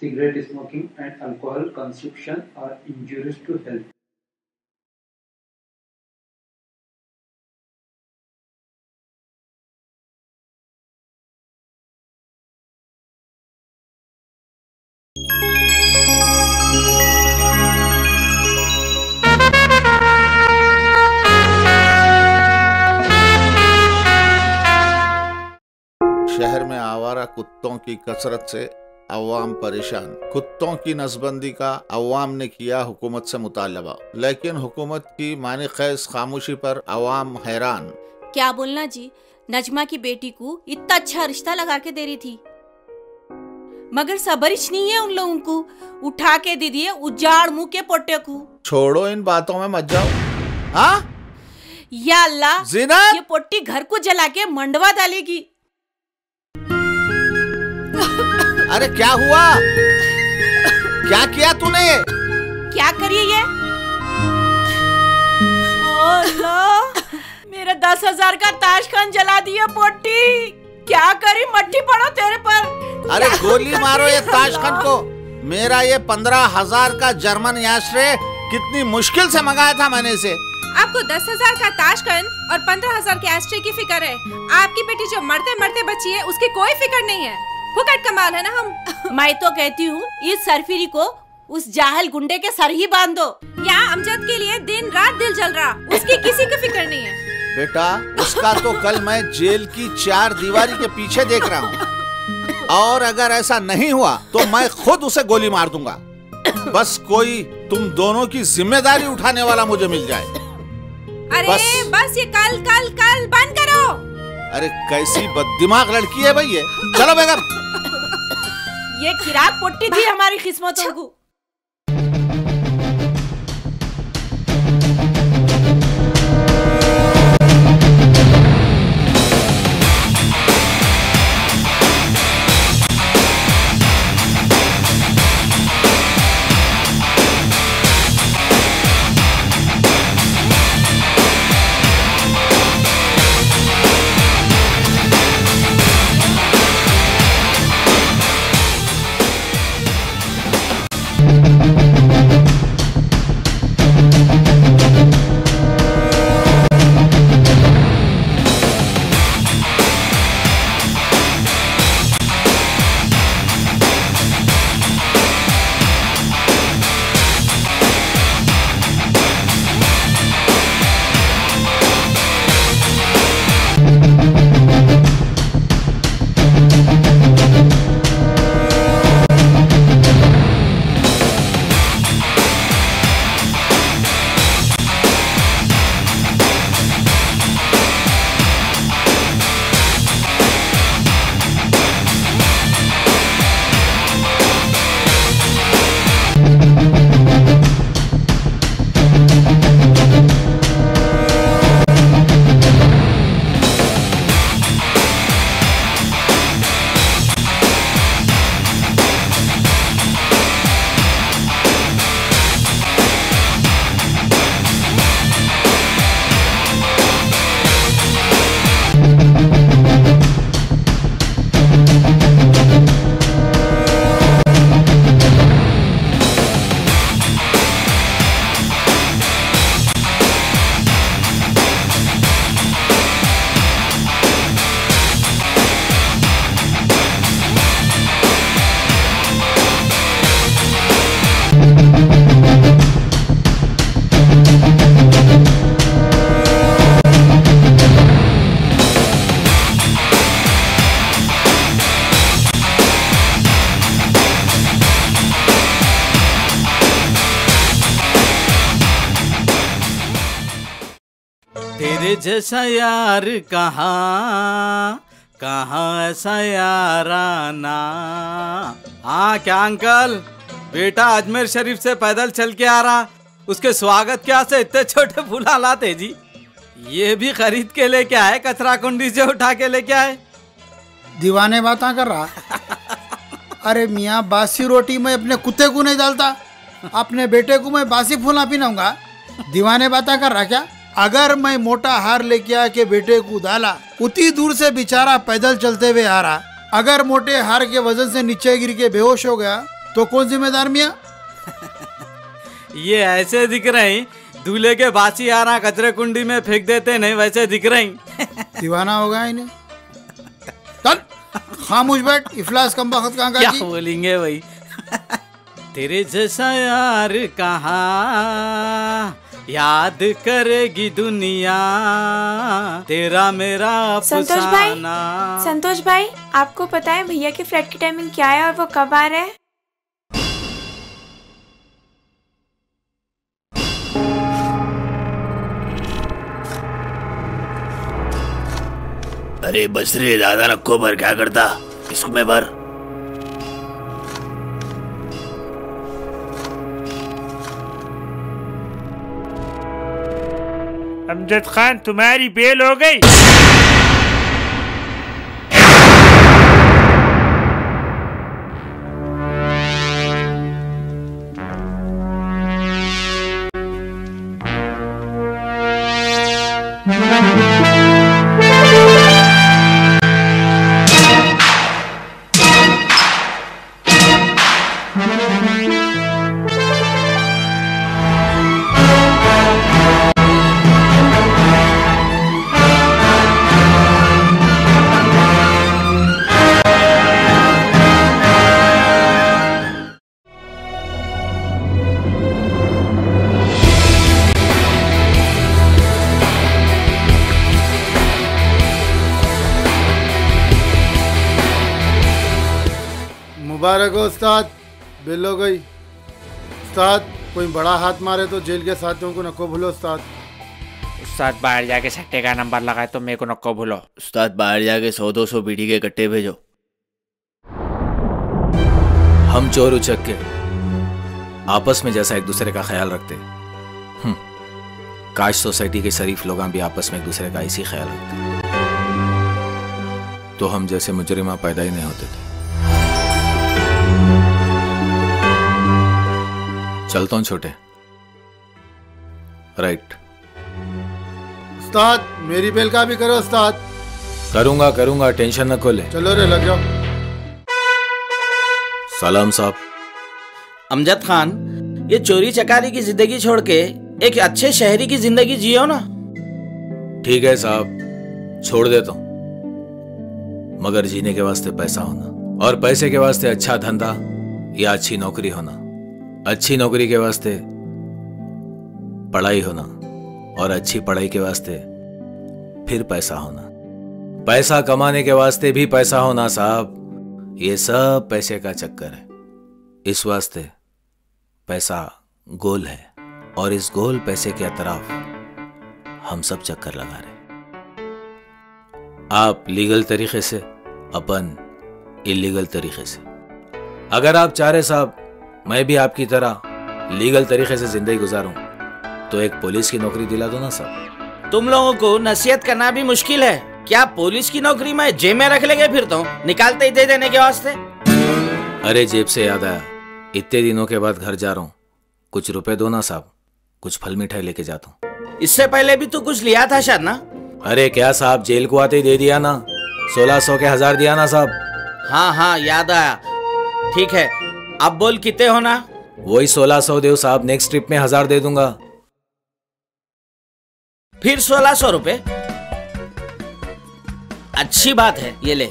cigarette smoking and alcohol consumption are injurious to health. शहर में आवारा कुत्तों की कसरत से अवाम परेशान। कुत्तों की नसबंदी का अवाम ने किया हुकूमत से मुतालबा, लेकिन हुकूमत की माने खैस खामोशी पर अवाम हैरान। क्या बोलना जी, नजमा की बेटी को इतना अच्छा रिश्ता लगा के दे रही थी, मगर सबरिश नहीं है उन लोगों को, उठा के दे दिए उजाड़ मुंह के पोटे को। छोड़ो इन बातों में मत जाओ। हाँ या अल्लाह, ज़ीनत, ये पोटी घर को जला के मंडवा डालेगी। अरे क्या हुआ? क्या किया तूने? क्या करिए ये? ओ अल्लाह, मेरा 10,000 का ताशखान जला दिया पोटी। क्या करी, मट्टी पड़ो तेरे पर। अरे गोली मारो ये ताशखान को। मेरा ये 15,000 का जर्मन याशरे कितनी मुश्किल से मंगाया था मैंने इसे। आपको 10,000 का ताशकन और 15,000 के एस्ट्रे की फिक्र है। आपकी बेटी जो मरते मरते बची है उसकी कोई फिक्र नहीं है। फुकट कमाल है ना हम। मैं तो कहती हूँ इस सरफिरी को उस जाहल गुंडे के सर ही बांध दो। यहाँ अमजद के लिए दिन रात दिल जल रहा, उसकी किसी को फिक्र नहीं है। बेटा उसका तो कल मैं जेल की 4 दीवारी के पीछे देख रहा हूँ, और अगर ऐसा नहीं हुआ तो मैं खुद उसे गोली मार दूंगा। बस कोई तुम दोनों की जिम्मेदारी उठाने वाला मुझे मिल जाए। अरे बस ये कल कल कल बंद करो। अरे कैसी बददिमाग लड़की है भाई ये। चलो बेगम। ये खिराक पोटी थी हमारी किस्मतों को। तेरे जैसा यार कहाँ कहाँ ऐसा याराना। हाँ क्या अंकल, बेटा अजमेर शरीफ से पैदल चल के आ रहा, उसके स्वागत क्या से इतने छोटे फूल लाते जी। ये भी खरीद के लेके आए, कचरा कुंडी से उठा के लेके आए। दीवाने बातें कर रहा। अरे मियाँ, बासी रोटी में अपने कुत्ते को नहीं डालता, अपने बेटे को मैं बासी फूला पिलाऊंगा। दीवाने बातें कर रहा क्या? अगर मैं मोटा हार लेके आके बेटे को डाला, उतनी दूर से बेचारा पैदल चलते हुए आ रहा, अगर मोटे हार के वजन से नीचे गिर के बेहोश हो गया तो कौन जिम्मेदार मियाँ? ये ऐसे दिख रहे हैं दूल्हे के बासी यारा कचरे कुंडी में फेंक देते नहीं, वैसे दिख रहे हैं। दीवाना हो गया इन्हें। चल खामोश बैठ, इफलास कम बखत कहाँ क्या का बोलेंगे भाई। तेरे जैसा यार कहाँ याद करेगी दुनिया, तेरा मेरा अफसाना। संतोष भाई, आपको पता है भैया के फ्लैट की टाइमिंग क्या है और वो कब आ रहे हैं? अरे बस रे, ज्यादा रखो भर, क्या करता इसको मैं भर। अमजद खान, तुम्हारी बेल हो गई। मुबारक हो उस्ताद, बिल हो गई। उस्ताद, कोई बड़ा हाथ मारे तो जेल के साथियों को नको भूलो उस्ताद। उस्ताद बाहर जाके सट्टे का नंबर लगाए तो मेरे को नको भूलो। उस्ताद बाहर जाके 100-200 बीड़ी के कट्टे भेजो। हम चोर उचक के आपस में जैसा एक दूसरे का ख्याल रखते, काश सोसाइटी के शरीफ लोग भी आपस में एक दूसरे का इसी ख्याल रखते तो हम जैसे मुजरिमा पैदा ही नहीं होते थे। चलता हूं छोटे। राइट। उस्ताद, मेरी बेल का भी करो उस्ताद। करूंगा करूंगा, टेंशन न खोले। चलो रे, लग जाओ। सलाम साहब। अमजद खान, ये चोरी चकारी की जिंदगी छोड़ के एक अच्छे शहरी की जिंदगी जियो ना। ठीक है साहब, छोड़ देता हूं, मगर जीने के वास्ते पैसा होना, और पैसे के वास्ते अच्छा धंधा या अच्छी नौकरी होना, अच्छी नौकरी के वास्ते पढ़ाई होना, और अच्छी पढ़ाई के वास्ते फिर पैसा होना, पैसा कमाने के वास्ते भी पैसा होना साहब। ये सब पैसे का चक्कर है। इस वास्ते पैसा गोल है, और इस गोल पैसे के अतराफ हम सब चक्कर लगा रहे। आप लीगल तरीके से, अपन इलीगल तरीके से। अगर आप चाह रहे साहब मैं भी आपकी तरह लीगल तरीके से जिंदगी गुजारूं तो एक पुलिस की नौकरी दिला दो ना साहब। तुम लोगों को नसीहत करना भी मुश्किल है। क्या पुलिस की नौकरी में जेब में रख लेंगे फिर तो निकालते ही दे देने के वास्ते? अरे जेब से याद आया, इतने दिनों के बाद घर जा रहा हूँ, कुछ रुपए दो ना साहब, कुछ फल मिठाई लेके जाता हूँ। इससे पहले भी तू कुछ लिया था शायद ना? अरे क्या साहब, जेल को आते ही दे दिया ना, 1600 के 1000 दिया ना साहब। हाँ हाँ याद आया। ठीक है, अब बोल कितने होना? वही 1600 दो साहब, नेक्स्ट ट्रिप में 1000 दे दूंगा। फिर 1600 रुपए? अच्छी बात है, ये ले।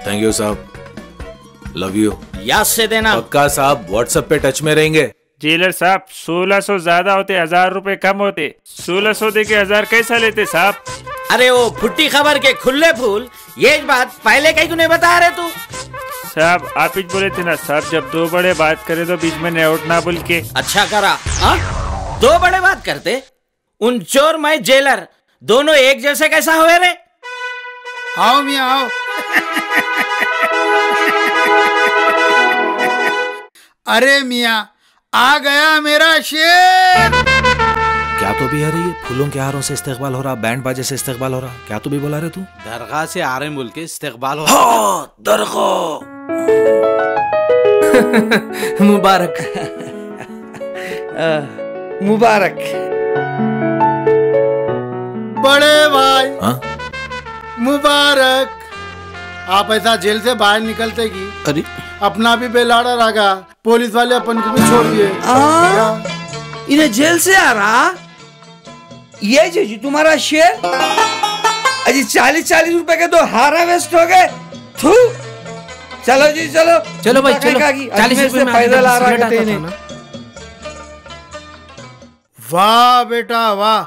थैंक यू साहब, लव यू। याद से देना। पक्का साहब, व्हाट्सएप पे टच में रहेंगे। जेलर साहब, 1600 ज्यादा होते, 1000 रुपए कम होते। 1600 दे के 1000 कैसा लेते साहब? अरे वो फुट्टी खबर के खुले फूल, ये बात पहले कहीं क्यों नहीं बता रहे तू? साहब आप ही बोले थे ना साहब, जब दो बड़े बात करे तो बीच में नोट ना बोल के। अच्छा करा। हाँ, दो बड़े बात करते? उन चोर मैं जेलर दोनों एक जैसे कैसा हुए रे? आओ मियाँ आओ। अरे मियाँ, आ गया मेरा शेर। क्या तो भी है रही है, फूलों के हारों से इस्तेकबाल हो रहा, बैंड बाजे से इस्तेकबाल हो रहा, क्या तो भी बोला रहे तू? दरगाह से आ रहे बोल के इस्तेकबाल हो रहा। हाँ, दरगाह। मुबारक मुबारक। बड़े भाई हाँ? मुबारक। आप ऐसा जेल से बाहर निकलते की अरे अपना भी बेलाड़ा रहा, पुलिस वाले अपन को भी छोड़ दिए। इन्हें जेल से आ रहा ये जी तुम्हारा शेर अजी 40-40 रुपए के तो हारा वेस्ट हो गए। थू चलो जी चलो चलो भाई चलो 40 रुपए में पैदल आ रहा है। वाह बेटा वाह,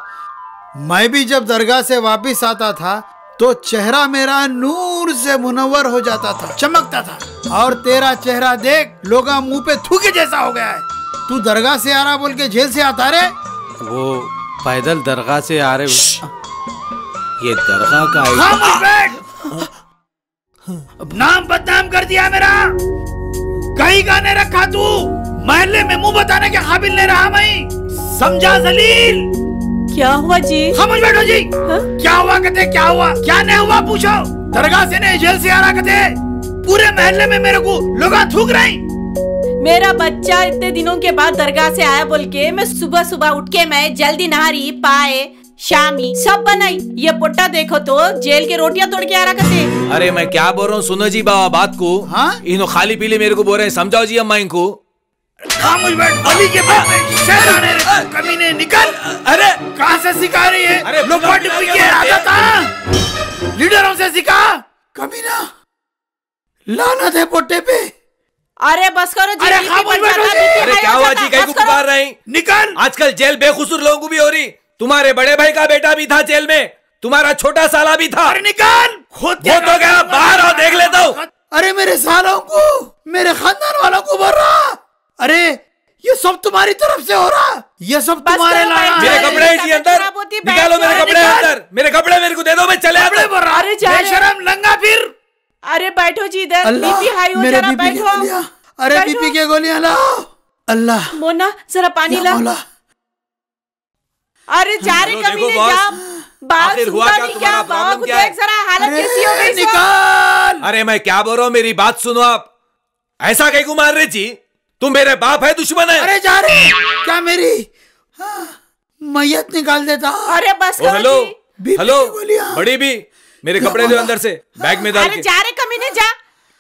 मैं भी जब दरगाह से वापिस आता था तो चेहरा मेरा नूर से मुनव्वर हो जाता था, चमकता था। और तेरा चेहरा देख लोग मुंह पे थूके जैसा हो गया है। तू दरगाह से आ रहा बोल के जेल से आता रे? वो पैदल दरगाह से आ रहे। ये दरगाह का नाम बदनाम कर दिया मेरा। कहीं का नहीं रखा तू, महल्ले में मुंह बताने के काबिल नहीं रहा मैं, समझा जलील? क्या हुआ जी? खामोश बैठो जी। क्या हुआ कहते, क्या हुआ क्या नहीं हुआ पूछो। दरगाह से नहीं जेल से आ रहा कहते, पूरे महल्ले में मेरे को लोग थूक रहे। मेरा बच्चा इतने दिनों के बाद दरगाह से आया बोल के मैं सुबह सुबह उठ के मैं जल्दी नहारी पाए शामी सब बनाई। ये पोट्टा देखो तो जेल के रोटियां तोड़ के आ रहा करते। अरे मैं क्या बोल रहा हूँ, सुनो जी बाबा बात को। हाँ? इन्हों खाली पीली मेरे को बोल रहे हैं, समझाओ जी अम्मा इनको। खामोश बैठ, अली के बाप में शहर आने रे, कमीने निकल। अरे कहाँ से सिखा रही है? अरे लोग पी के आता था, लीडरों से सिखा। कमीना लानत है पोट्टे पे। अरे बस करो जी। अरे खामोश बैठो जी। अरे क्या हुआ जी, कहीं को पुकार रहे हैं? निकल। आजकल जेल बेखुसूर लोगों को भी हो रही। तुम्हारे बड़े भाई का बेटा भी था जेल में, तुम्हारा छोटा साला भी था। अरे निकल। खुद वो तो गया बाहर और देख लेता हूँ। अरे मेरे सालों को, मेरे खानदान वालों को बोल रहा। अरे ये सब तुम्हारी तरफ से हो रहा, ये सब तुम्हारे लाना। मेरे कपड़े जी अंदर निकालो, मेरे कपड़े अंदर, मेरे कपड़े मेरे को दे दो, मैं चले कपड़े बोल रहा। अरे बेशरम लंगा फिर। अरे बैठो जी इधर, बीपी हाई हो जरा बैठो। अरे बीपी के गोलियां लाओ। अल्लाह मोना जरा पानी ला। अरे जा रे कमीने जा। आखिर हुआ क्या, तुम्हारा प्रॉब्लम क्या है? जरा हालत कैसी हो गई? निकाल। अरे मैं क्या बोल रहा हूँ, मेरी बात सुनो आप। ऐसा कहीं को मार रहे जी? तुम मेरे बाप है दुश्मन है? अरे जा रे क्या मेरी मैयत निकाल देता। अरे बस करो। हेलो हेलो बड़ी भी, मेरे कपड़े दो अंदर से बैग में डाल के। अरे जा रे कमीने जा।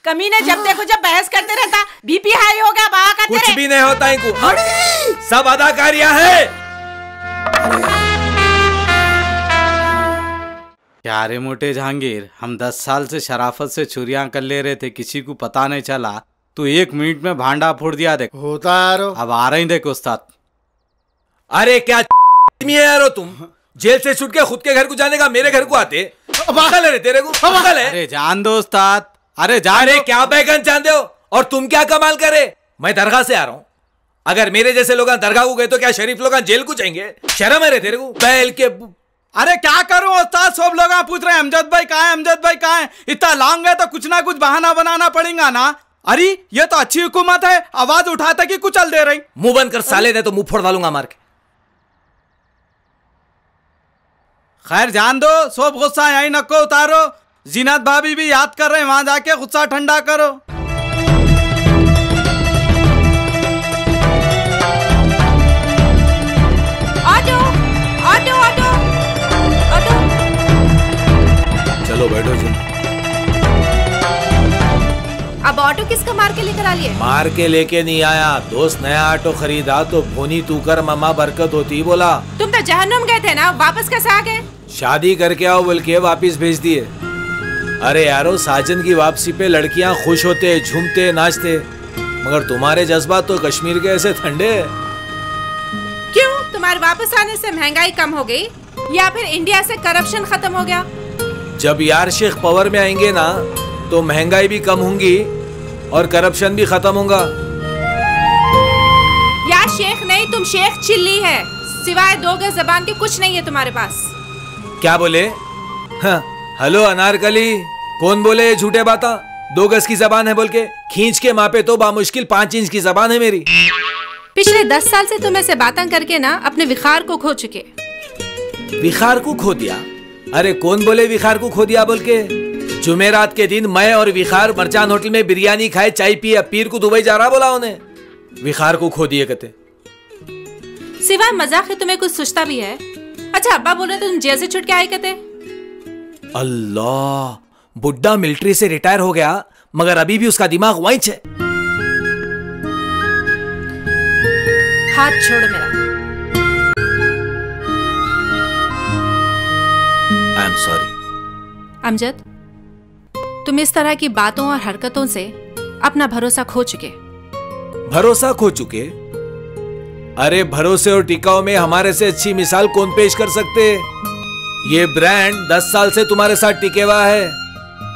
कमीने जब देखो जब बहस करते रहता, बीपी हाई हो गया बाहर करते रहे। कुछ भी नहीं होता इनको, सब अदाकारियां है। क्या रे मोटे जहांगीर, हम 10 साल से शराफत से चोरियां कर ले रहे थे, किसी को पता नहीं चला। तू 1 मिनट में भांडा फोड़ दिया। देख होता यार। अब आ रही देख उस्ताद। अरे क्या यारो तुम, जेल से छूट के खुद के घर को जाने का मेरे घर को आते रे तेरे को। अरे जान दो उस्ताद। अरे जान। अरे क्या बैगन चाहते हो, और तुम क्या कमाल करे? मैं दरगाह से आ रहा हूँ, अगर मेरे जैसे लोग दरगाह को गए तो क्या शरीफ लोग जेल को जाएंगे? शर्म है रे तेरे को बैल के। अरे क्या करूं उस्ताद, सब लोग पूछ रहे हैं अमजद भाई कहाँ है, अमजद भाई कहाँ है। इतना लॉन्ग है तो कुछ ना कुछ बहाना बनाना पड़ेगा ना। अरे ये तो अच्छी हुकूमत है, आवाज उठाता कि कुचल दे रही। मुंह बंद कर साले, दे तो मुंह फोड़ डालूंगा मार के। खैर जान दो, सब गुस्सा यही नको उतारो। जीनत भाभी भी याद कर रहे हैं, वहां जाके गुस्सा ठंडा करो। Auto auto auto auto. चलो बैठो जी। अब ऑटो किसका मार के लेकर आ लिए? मार के लेके नहीं आया, दोस्त नया ऑटो खरीदा तो भोनी तू कर मम्मा बरकत होती बोला। तुम तो जहन्नुम गए थे ना, वापस कैसे आ गए? शादी करके आओ बोल के वापिस भेज दिए। अरे यारो, साजन की वापसी पे लड़कियां खुश होते, झूमते, नाचते, मगर तुम्हारे जज्बात तो कश्मीर के ऐसे ठंडे। क्यों? तुम्हारे वापस आने से महंगाई कम हो गई या फिर इंडिया से करप्शन खत्म हो गया? जब यार शेख पावर में आएंगे ना तो महंगाई भी कम होंगी और करप्शन भी खत्म होगा। यार शेख नहीं, तुम शेख चिल्ली है, सिवाय 2 गज जबान के कुछ नहीं है तुम्हारे पास। क्या बोले? हाँ, हेलो अनारकली, कौन बोले झूठे बाता? 2 गज की जबान है बोल के खींच के मापे तो बामुश्किल 5 इंच की जबान है मेरी। पिछले 10 साल से तुम ऐसे बातें करके ना अपने विखार को खो चुके। विखार को खो दिया? अरे कौन बोले विखार को खो दिया बोल के? जुमेरात के दिन मैं और विखार मरचान होटल में बिरयानी खाए, चाय पिए, अब पीर को दुबई जा रहा बोला उन्हें। विखार को खो दिए कहते। सिवाय मजाक तुम्हें कुछ सोचता भी है? अच्छा अब्बा बोले तुम जेल से छूट के आए कहते। अल्लाह, बुड्ढा मिलिट्री से रिटायर हो गया मगर अभी भी उसका दिमाग वहीं है। हाथ छोड़ो मेरा। I am sorry. अमजद, तुम इस तरह की बातों और हरकतों से अपना भरोसा खो चुके। भरोसा खो चुके? अरे भरोसे और टिकाऊ में हमारे से अच्छी मिसाल कौन पेश कर सकते? ये ब्रांड 10 साल से तुम्हारे साथ टिके हुआ है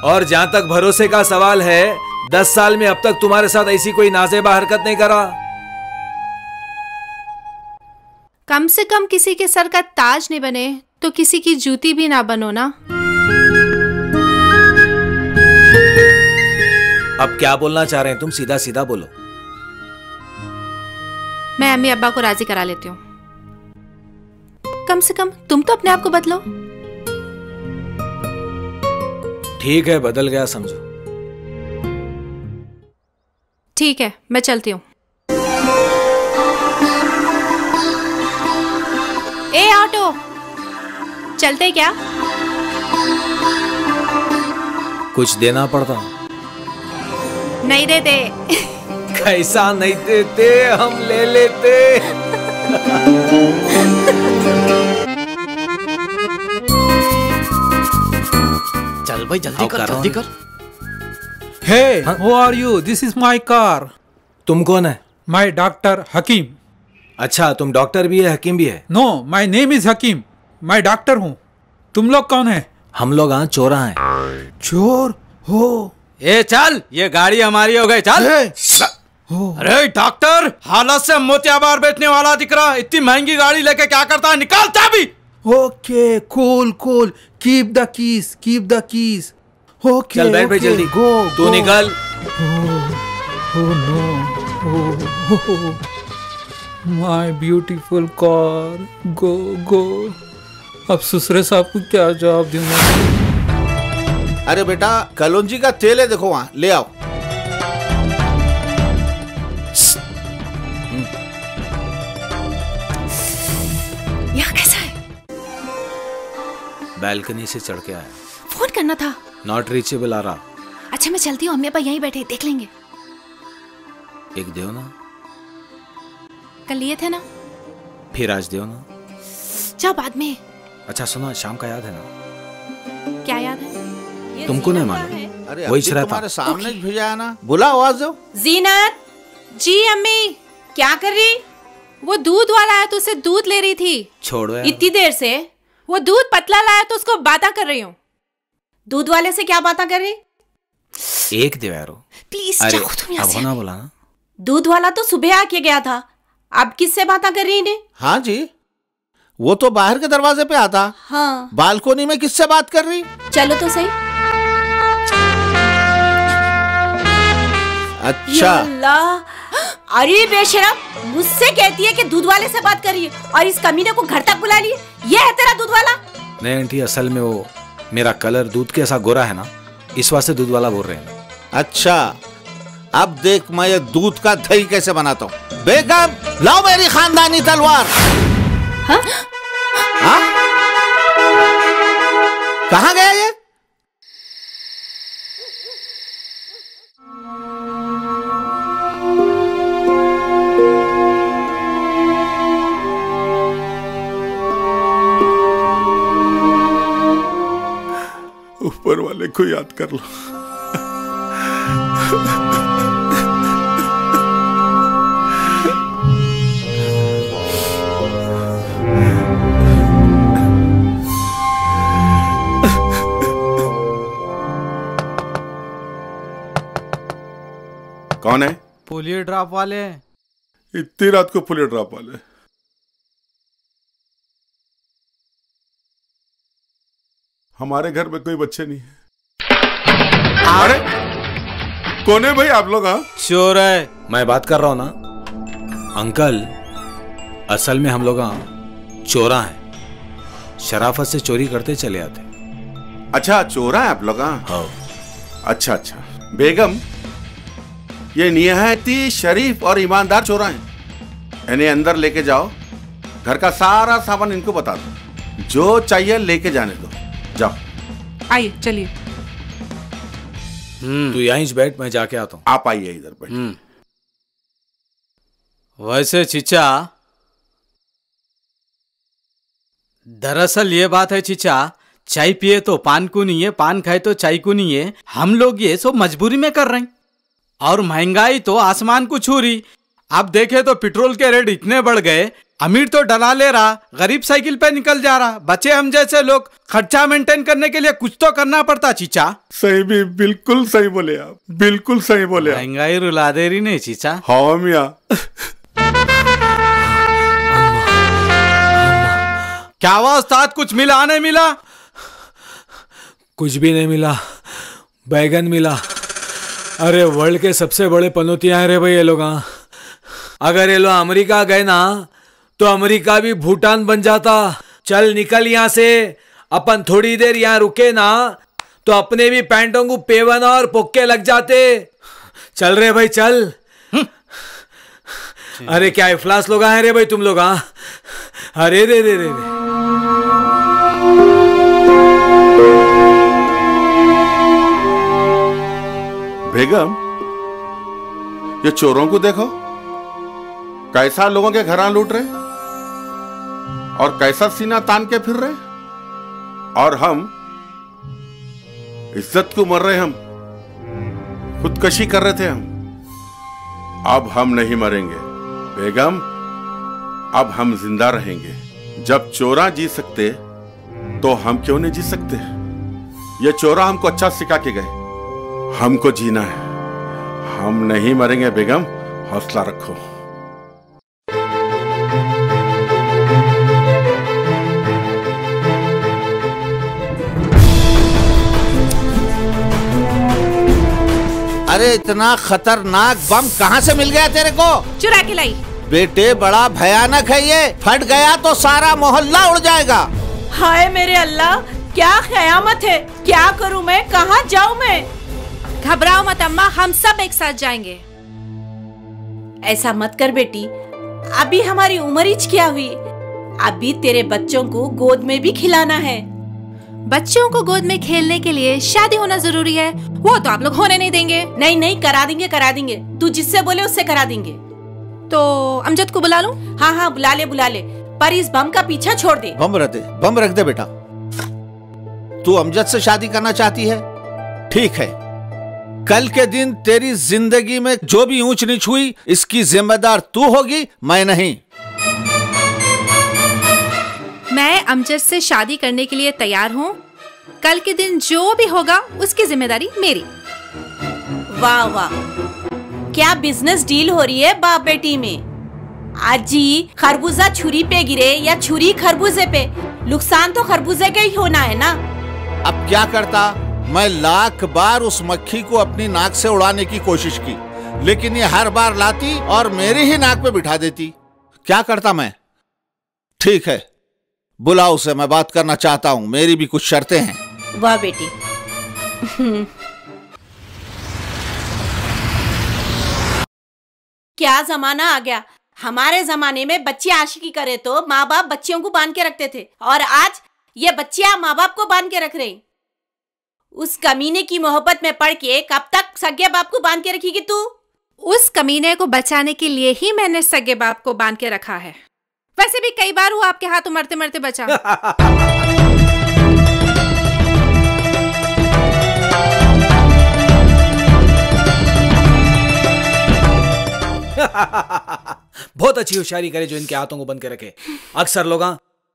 और जहां तक भरोसे का सवाल है 10 साल में अब तक तुम्हारे साथ ऐसी कोई नाजेबा हरकत नहीं करा। कम से कम किसी के सर का ताज नहीं बने तो किसी की जूती भी ना बनो ना। अब क्या बोलना चाह रहे हैं तुम? सीधा सीधा बोलो। मैं अम्मी अब्बा को राजी करा लेती हूँ। कम से कम तुम तो अपने आप को बदलो। ठीक है, बदल गया समझो। ठीक है, मैं चलती हूँ। ए ऑटो, चलते क्या? कुछ देना पड़ता? नहीं देते। कैसा नहीं देते, हम ले लेते। चल भाई जल्दी कर, जल्दी कर। Hey, who are you? This is my car. तुम कौन है? My doctor हकीम। अच्छा, तुम डॉक्टर भी है हकीम भी है? No, my name is हकीम। मैं डॉक्टर हूँ। तुम लोग कौन है? हम लोग हाँ चोरा हैं। चोर हो? ए चल, ये गाड़ी हमारी हो गई, चल। अरे डॉक्टर, हालत से मोतियाबार बेचने वाला दिख रहा। इतनी महंगी गाड़ी लेके क्या करता है? निकाल चाबी। Okay, cool cool, keep the keys, keep the keys. Okay, चल बैठ भाई जल्दी। तू निकल। माय ब्यूटीफुल कार, गो गो। अब ससुरे साहब को क्या जवाब दूंगा? अरे बेटा, कलौंजी का तेल है, देखो वहां, ले आओ। यहाँ कैसा है? बैल्कनी से चढ़ के आया। फोन करना था। नॉट रीचेबल आ रहा। अच्छा मैं चलती हूँ, अम्मी अब्बा यहीं बैठे, देख लेंगे। एक दो ना। कल लिए थे ना? फिर आज दो ना। जा बाद में। अच्छा सुनो, शाम का याद है ना? क्या याद है? तुमको नहीं मालूम? अरे वही तुम्हारे सामने भेजा है ना। बुला, आवाज दो। जीनत। जी अम्मी। क्या कर रही? वो दूध वाला है तो उसे दूध ले रही थी। छोड़ो यार। इतनी देर से। वो दूध पतला लाया तो उसको बातें कर रही हूँ। दूध वाले से क्या बातें कर रही? एक दो यारो प्लीज। अरे जाओ तुम यहाँ से। अब होना बोला ना। दूध वाला तो सुबह आके गया था, अब किससे बातें कर रही ने? हाँ जी, वो तो बाहर के दरवाजे पे आता। हाँ। बालकोनी में किससे बात कर रही? चलो तो सही। अच्छा। अरे बेशरम, मुझसे कहती है कि दूध वाले से बात करिए और इस कमीने को घर तक बुला लिए। ये है तेरा दूध वाला? नहीं आंटी, असल में वो मेरा कलर दूध के ऐसा गोरा है ना, इस वास्ते दूध वाला बोल रहे हैं। अच्छा, अब देख मैं ये दूध का दही कैसे बनाता हूँ। बेगम, लाओ मेरी खानदानी तलवार। हाँ? हाँ? कहाँ गया ये? ऊपर वाले को याद कर लो। कौन है? पोलियो ड्रॉप वाले। इतनी रात को पोलियो ड्रॉप वाले? हमारे घर में कोई बच्चे नहीं है। अरे कौन है भाई आप लोग? हाँ चोर है। मैं बात कर रहा हूं ना अंकल, असल में हम लोग चोरा हैं, शराफत से चोरी करते चले आते। अच्छा चोरा है आप लोग? हाँ। अच्छा अच्छा। बेगम, ये निहायती शरीफ और ईमानदार चोरा हैं। इन्हें अंदर लेके जाओ, घर का सारा सामान इनको बता दो, जो चाहिए लेके जाने दो। जाओ। आइए चलिए। तू यहीं से बैठ, मैं जाके आता हूँ। आप आइए इधर बैठ। वैसे चिचा, दरअसल ये बात है चिचा, चाय पिए तो पान को नहीं है, पान खाए तो चाय को नहीं है। हम लोग ये सब मजबूरी में कर रहे हैं और महंगाई तो आसमान को छू रही। आप देखे तो पेट्रोल के रेट इतने बढ़ गए, अमीर तो डला ले रहा, गरीब साइकिल पे निकल जा रहा। बच्चे हम जैसे लोग खर्चा मेंटेन करने के लिए कुछ तो करना पड़ता चीचा। सही भी, बिल्कुल सही बोले आप, बिल्कुल सही बोले। महंगाई रुला दे रही नहीं चीचा। हाँ मियाँ। क्या हुआ उस्ताद, कुछ मिला नहीं मिला? कुछ भी नहीं मिला, बैगन मिला। अरे वर्ल्ड के सबसे बड़े पनौतियां हैं रे भाई ये लोग। अगर ये लोग अमेरिका गए ना तो अमेरिका भी भूटान बन जाता। चल निकल यहाँ से, अपन थोड़ी देर यहाँ रुके ना तो अपने भी पैंटों को पेवन और पोक्के लग जाते। चल रे भाई चल। अरे क्या इफ्लास लोग हैं रे भाई तुम लोग। अरे रे रे रे, रे। बेगम, ये चोरों को देखो, कैसा लोगों के घर लूट रहे और कैसा सीना तान के फिर रहे, और हम इज्जत को मर रहे। हम खुदकशी कर रहे थे हम। अब हम नहीं मरेंगे बेगम, अब हम जिंदा रहेंगे। जब चोरा जी सकते तो हम क्यों नहीं जी सकते? ये चोरा हमको अच्छा सिखा के गए। हमको जीना है, हम नहीं मरेंगे बेगम, हौसला रखो। अरे इतना खतरनाक बम कहाँ से मिल गया तेरे को? चुरा के लाई। बेटे बड़ा भयानक है ये, फट गया तो सारा मोहल्ला उड़ जाएगा। हाय मेरे अल्लाह, क्या क़यामत है, क्या करूं मैं, कहाँ जाऊं मैं? घबराओ मत अम्मा, हम सब एक साथ जाएंगे। ऐसा मत कर बेटी, अभी हमारी उम्र ही क्या हुई, अभी तेरे बच्चों को गोद में भी खिलाना है। बच्चों को गोद में खेलने के लिए शादी होना जरूरी है, वो तो आप लोग होने नहीं देंगे। नहीं नहीं, करा देंगे करा देंगे, तू जिससे बोले उससे करा देंगे। तो अमजद को बुला लूं? हाँ हाँ बुला ले, पर इस बम का पीछा छोड़ दे। बम रख दे बेटा। तू अमजद से शादी करना चाहती है, ठीक है। कल के दिन तेरी जिंदगी में जो भी ऊंच नीच हुई, इसकी जिम्मेदार तू होगी, मैं नहीं। मैं अमजद से शादी करने के लिए तैयार हूँ। कल के दिन जो भी होगा उसकी जिम्मेदारी मेरी। वाह वाह, क्या बिजनेस डील हो रही है बाप बेटी में। आजी खरबूजा छुरी पे गिरे या छुरी खरबूजे पे, नुकसान तो खरबूजे का ही होना है ना। अब क्या करता, मैं लाख बार उस मक्खी को अपनी नाक से उड़ाने की कोशिश की, लेकिन ये हर बार लाती और मेरी ही नाक पे बिठा देती। क्या करता मैं? ठीक है, बुलाओ उसे, मैं बात करना चाहता हूँ, मेरी भी कुछ शर्तें हैं। वाह बेटी। क्या जमाना आ गया। हमारे जमाने में बच्चे आशिकी करे तो माँ बाप बच्चियों को बांध के रखते थे, और आज ये बच्चियां माँ बाप को बांध के रख रही। उस कमीने की मोहब्बत में पड़ के कब तक सगे बाप को बांध के रखेगी तू? उस कमीने को बचाने के लिए ही मैंने सगे बाप को बांध के रखा है। वैसे भी कई बार हुआ आपके हाथों मरते मरते बचा। बहुत अच्छी होशियारी करे जो इनके हाथों को बंद के रखे। अक्सर लोग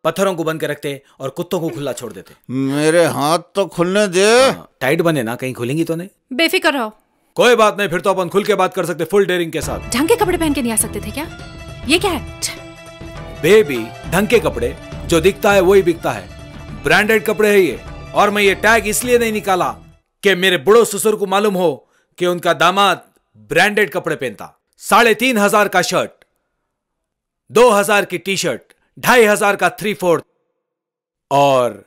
पत्थरों को बंद के रखते और कुत्तों को खुला छोड़ देते। मेरे हाथ तो खुलने दे। टाइट बने ना, कहीं खुलेंगी तो नहीं। बेफिक्र रहो। कोई बात नहीं, फिर तो अपन खुल के बात कर सकते, फुल डेयरिंग के साथ। ढंग के कपड़े पहन के नहीं आ सकते थे क्या? ये क्या है? बेबी, ढंग के कपड़े जो दिखता है वही बिकता है, ब्रांडेड कपड़े है ये। और मैं ये टैग इसलिए नहीं निकाला कि मेरे बुढ़ो ससुर को मालूम हो कि उनका दामाद ब्रांडेड कपड़े पहनता। 3,500 का शर्ट, 2,000 की टी शर्ट, 2,500 का 3/4 और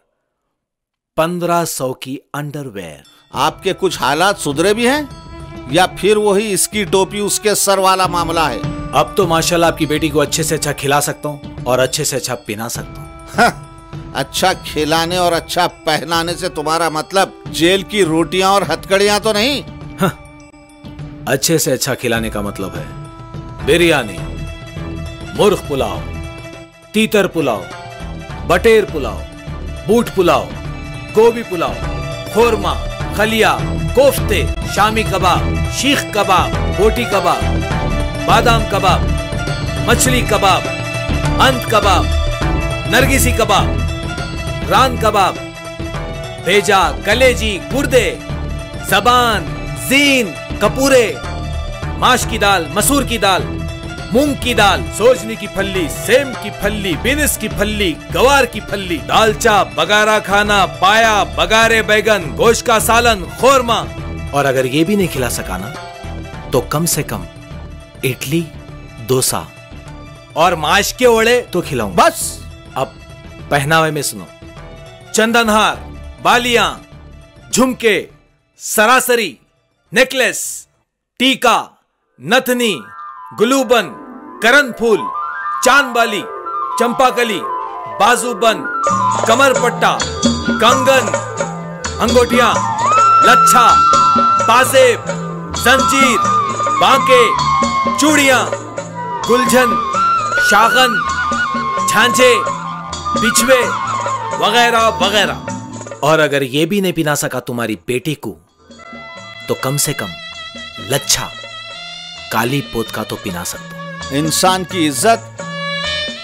1,500 की अंडरवेयर। आपके कुछ हालात सुधरे भी हैं या फिर वही इसकी टोपी उसके सर वाला मामला है? अब तो माशाल्लाह आपकी बेटी को अच्छे से अच्छा खिला सकता हूं और अच्छे से अच्छा पिला सकता हूं। अच्छा खिलाने और अच्छा पहनाने से तुम्हारा मतलब जेल की रोटियां और हथकड़ियां तो नहीं? अच्छे से अच्छा खिलाने का मतलब है बिरयानी, मुर्ग पुलाव, तीतर पुलाव, बटेर पुलाव, बूट पुलाव, गोभी पुलाव, खोरमा, खलिया, कोफ्ते, शामी कबाब, शीख कबाब, बोटी कबाब, बादाम कबाब, मछली कबाब, अंत कबाब, नरगिसी कबाब, रान कबाब, भेजा, कलेजी, गुर्दे, जबान, जीन, कपूरे, माश की दाल, मसूर की दाल, मूंग की दाल, सोजनी की फल्ली, सेम की फल्ली, बिनस की फल्ली, गवार की फल्ली, दालचा, बगारा खाना, पाया, बगारे बैगन, गोश्त का सालन, खोरमा। और अगर ये भी नहीं खिला सका ना तो कम से कम इडली, डोसा और माश के ओड़े तो खिलाऊं। बस अब पहनावे में सुनो। चंदनहार, बालियां, झुमके, सरासरी, नेकलेस, टीका, नथनी, गुलूबन, करन फूल, चांदबाली, चंपाकली, बाजूबन, कमरपट्टा, कंगन, अंगूठियां, लच्छा, पाजेब, जंजीर, बांके, चूड़ियां, गुलझन, शागन, झांझे, बिछवे वगैरह वगैरह। और अगर ये भी नहीं पिला सका तुम्हारी बेटी को तो कम से कम लच्छा, काली पोत का तो पिला सकते। इंसान की इज्जत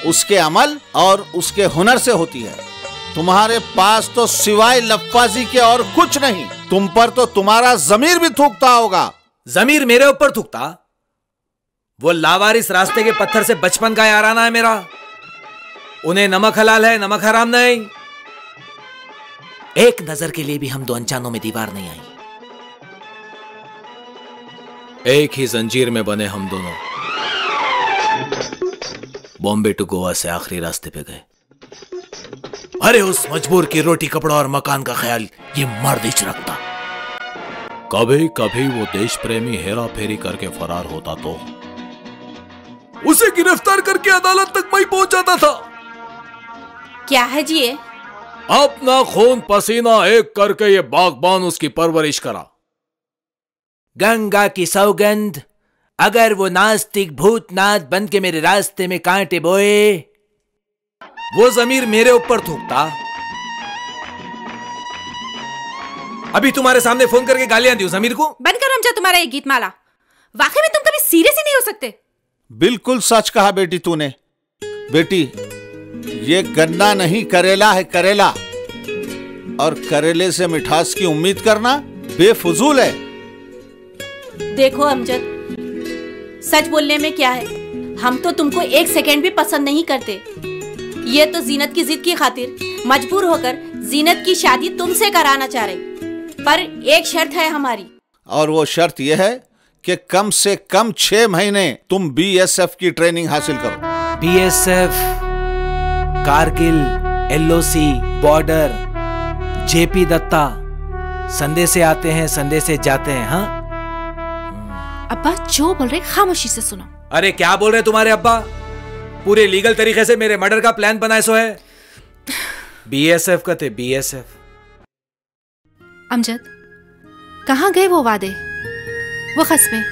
उसके अमल और उसके हुनर से होती है। तुम्हारे पास तो सिवाय लफ्फाजी के और कुछ नहीं। तुम पर तो तुम्हारा जमीर भी थूकता होगा। जमीर मेरे ऊपर थूकता? वो लावारिस रास्ते के पत्थर से बचपन का याराना है मेरा। उन्हें नमक हलाल है, नमक हराम नहीं। एक नजर के लिए भी हम दो अनजानों में दीवार नहीं आई। एक ही जंजीर में बने हम दोनों बॉम्बे टू गोवा से आखिरी रास्ते पे गए। अरे उस मजबूर की रोटी, कपड़ा और मकान का ख्याल ये मर्द ही रखता। कभी कभी वो देश प्रेमी हेरा फेरी करके फरार होता तो उसे गिरफ्तार करके अदालत तक मैं पहुंच जाता था। क्या है जी ये? अपना खून पसीना एक करके ये बागबान उसकी परवरिश करा। गंगा की सौगंध, अगर वो नास्तिक भूतनाथ बन के मेरे रास्ते में कांटे बोए, वो जमीर मेरे ऊपर थूकता। अभी तुम्हारे सामने फोन करके गालियां दी जमीर को। बंद कर हमजा तुम्हारा ये गीत माला। वाकई में तुम कभी सीरियस ही नहीं हो सकते। बिल्कुल सच कहा बेटी तूने। बेटी ये गन्ना नहीं करेला है, करेला। और करेले से मिठास की उम्मीद करना बेफुजूल है। देखो अमजद, सच बोलने में क्या है, हम तो तुमको एक सेकंड भी पसंद नहीं करते। ये तो जीनत की जिद की खातिर मजबूर होकर जीनत की शादी तुमसे कराना चाह रहे, पर एक शर्त है हमारी। और वो शर्त यह है कि कम से कम 6 महीने तुम BSF की ट्रेनिंग हासिल करो। BSF, Kargil, LOC, border, JP Dutta, संदेश से आते हैं, संदेश से जाते हैं। हाँ अब्बा जो बोल रहे खामोशी से सुनो। अरे क्या बोल रहे तुम्हारे अब्बा? पूरे लीगल तरीके से मेरे मर्डर का प्लान बनाए सो है। BSF कहते BSF। अमजद कहाँ गए वो वादे, वो कस्में?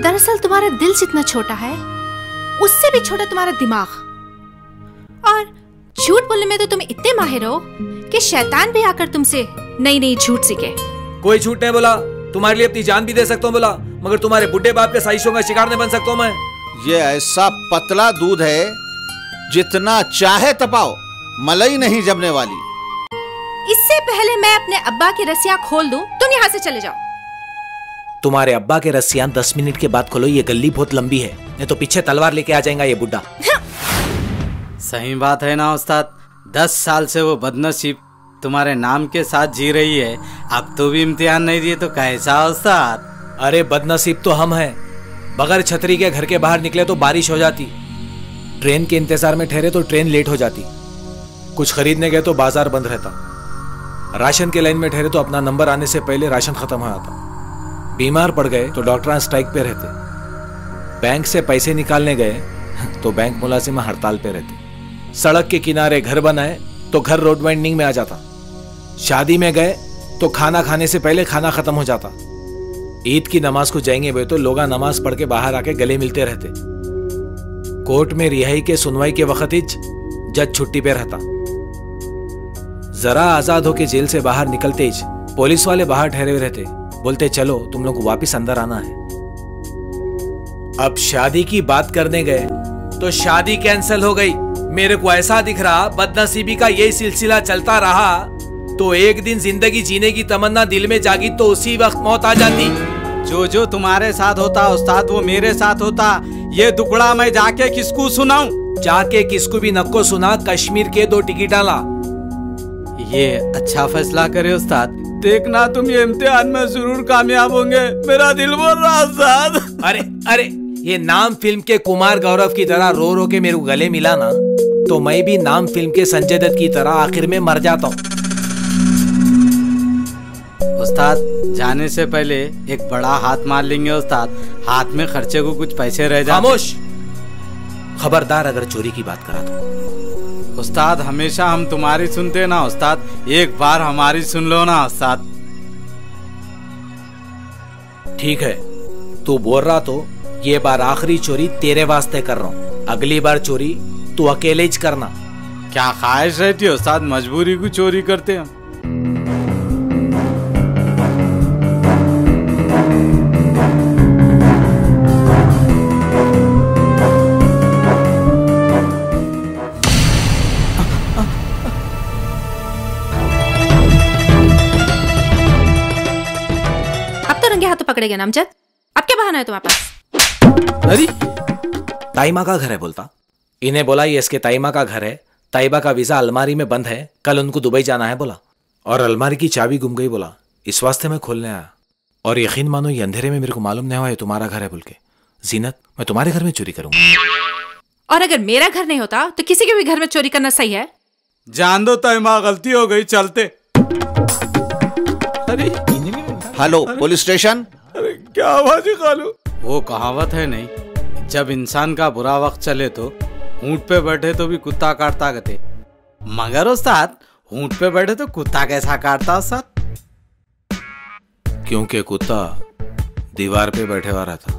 दरअसल तुम्हारा दिल जितना छोटा है उससे भी छोटा तुम्हारा दिमाग। और झूठ बोलने में तो तुम इतने माहिर हो कि शैतान भी आकर तुमसे नई नई झूठ सीखे। कोई झूठ नहीं बोला। तुम्हारे लिए अपनी जान भी दे सकता हूँ बोला, मगर तुम्हारे बुढ़े बाप के साजिशों का शिकार नहीं बन सकता हूँ मैं। ये ऐसा पतला दूध है जितना चाहे तपाओ, मलाई नहीं जमने वाली। इससे पहले मैं अपने अब्बा की रस्सियां खोल दूं, तुम यहाँ से चले जाओ। तुम्हारे अब्बा के रस्सियां 10 मिनट के बाद खोलो। ये गली बहुत लंबी है, नहीं तो पीछे तलवार लेके आ जाएगा ये बुड्ढा। सही बात है ना उस्ताद। 10 साल से वो बदनसीब तुम्हारे नाम के साथ जी रही है, अब तो भी इम्तिहान नहीं दिए तो कैसा उस्ताद? अरे बदनसीब तो हम हैं। बगैर छतरी के घर के बाहर निकले तो बारिश हो जाती, ट्रेन के इंतजार में ठहरे तो ट्रेन लेट हो जाती, कुछ खरीदने गए तो बाजार बंद रहता, राशन के लाइन में ठहरे तो अपना नंबर आने से पहले राशन खत्म हो जाता, बीमार पड़ गए तो डॉक्टर स्ट्राइक पे रहते, बैंक से पैसे निकालने गए तो बैंक मुलाजिम हड़ताल पे रहते। सड़क के किनारे घर बनाए तो घर रोड वाइंडिंग में आ जाता। शादी में गए तो खाना खाने से पहले खाना खत्म हो जाता। ईद की नमाज को जाएंगे वे तो लोग नमाज पढ़ के बाहर आके गले मिलते रहते। कोर्ट में रिहाई के सुनवाई के वक्त ही जज छुट्टी पे रहता। जरा आजाद होके जेल से बाहर निकलते ही पुलिस वाले बाहर ठहरे हुए रहते, बोलते चलो तुम लोग को वापिस अंदर आना है। अब शादी की बात करने गए तो शादी कैंसिल हो गई। मेरे को ऐसा दिख रहा बदनसीबी का यही सिलसिला चलता रहा तो एक दिन जिंदगी जीने की तमन्ना दिल में जागी तो उसी वक्त मौत आ जाती। जो तुम्हारे साथ होता उस्ताद वो मेरे साथ होता। ये दुखड़ा मैं जाके किसको सुनाऊं? जाके किसको भी नको सुना, कश्मीर के 2 टिकट ला। ये अच्छा फैसला करे उस्ताद। देखना तुम ये इम्तिहान में जरूर कामयाब होंगे। मेरा दिल बोल रहा उस्ताद। अरे ये नाम फिल्म के कुमार गौरव की तरह रो रो के मेरे को गले मिला ना तो मैं भी नाम फिल्म के संजय दत्त की तरह आखिर में मर जाता हूँ। उस्ताद जाने से पहले एक बड़ा हाथ मार लेंगे उस्ताद। हाथ में खर्चे को कुछ पैसे रह जाते। खामोश, खबरदार अगर चोरी की बात करा तो। उस्ताद हमेशा हम तुम्हारी सुनते ना उस्ताद, एक बार हमारी सुन लो ना उस्ताद। ठीक है, तू बोल रहा तो ये बार आखिरी चोरी तेरे वास्ते कर रहा हूँ। अगली बार चोरी तू अकेले ही करना। क्या ख्वाहिश रहती है उस्ताद, मजबूरी को चोरी करते हैं। अब तो रंगे हाथों पकड़े गए नामजद। अब क्या बहाना है तुम्हारे पास? अरे ताइमा का घर है बोलता। इन्हें बोला ये इसके ताइमा का घर है। ताइबा का वीजा अलमारी में बंद है, कल उनको दुबई जाना है बोला। और अलमारी की चाबी गुम गई बोला, इस वास्ते मैं खोलने आया। और यकीन मानो ये अंधेरे में मेरे को मालूम नहीं हुआ ये तुम्हारा घर है बोल के। जीनत, मैं तुम्हारे घर में चोरी करूंगा। और अगर मेरा घर नहीं होता तो किसी के भी घर में चोरी करना सही है? जान दो ताइमा, गलती हो गई, चलते। अरे हेलो पुलिस स्टेशन। अरे क्या आवाज खालू? वो कहावत है नहीं, जब इंसान का बुरा वक्त चले तो ऊंट पे बैठे तो भी कुत्ता काटता कहते। मगर उस्ताद ऊंट पे बैठे तो कुत्ता कैसा काटता उस्ताद? क्योंकि कुत्ता दीवार पे बैठे हुआ रहता।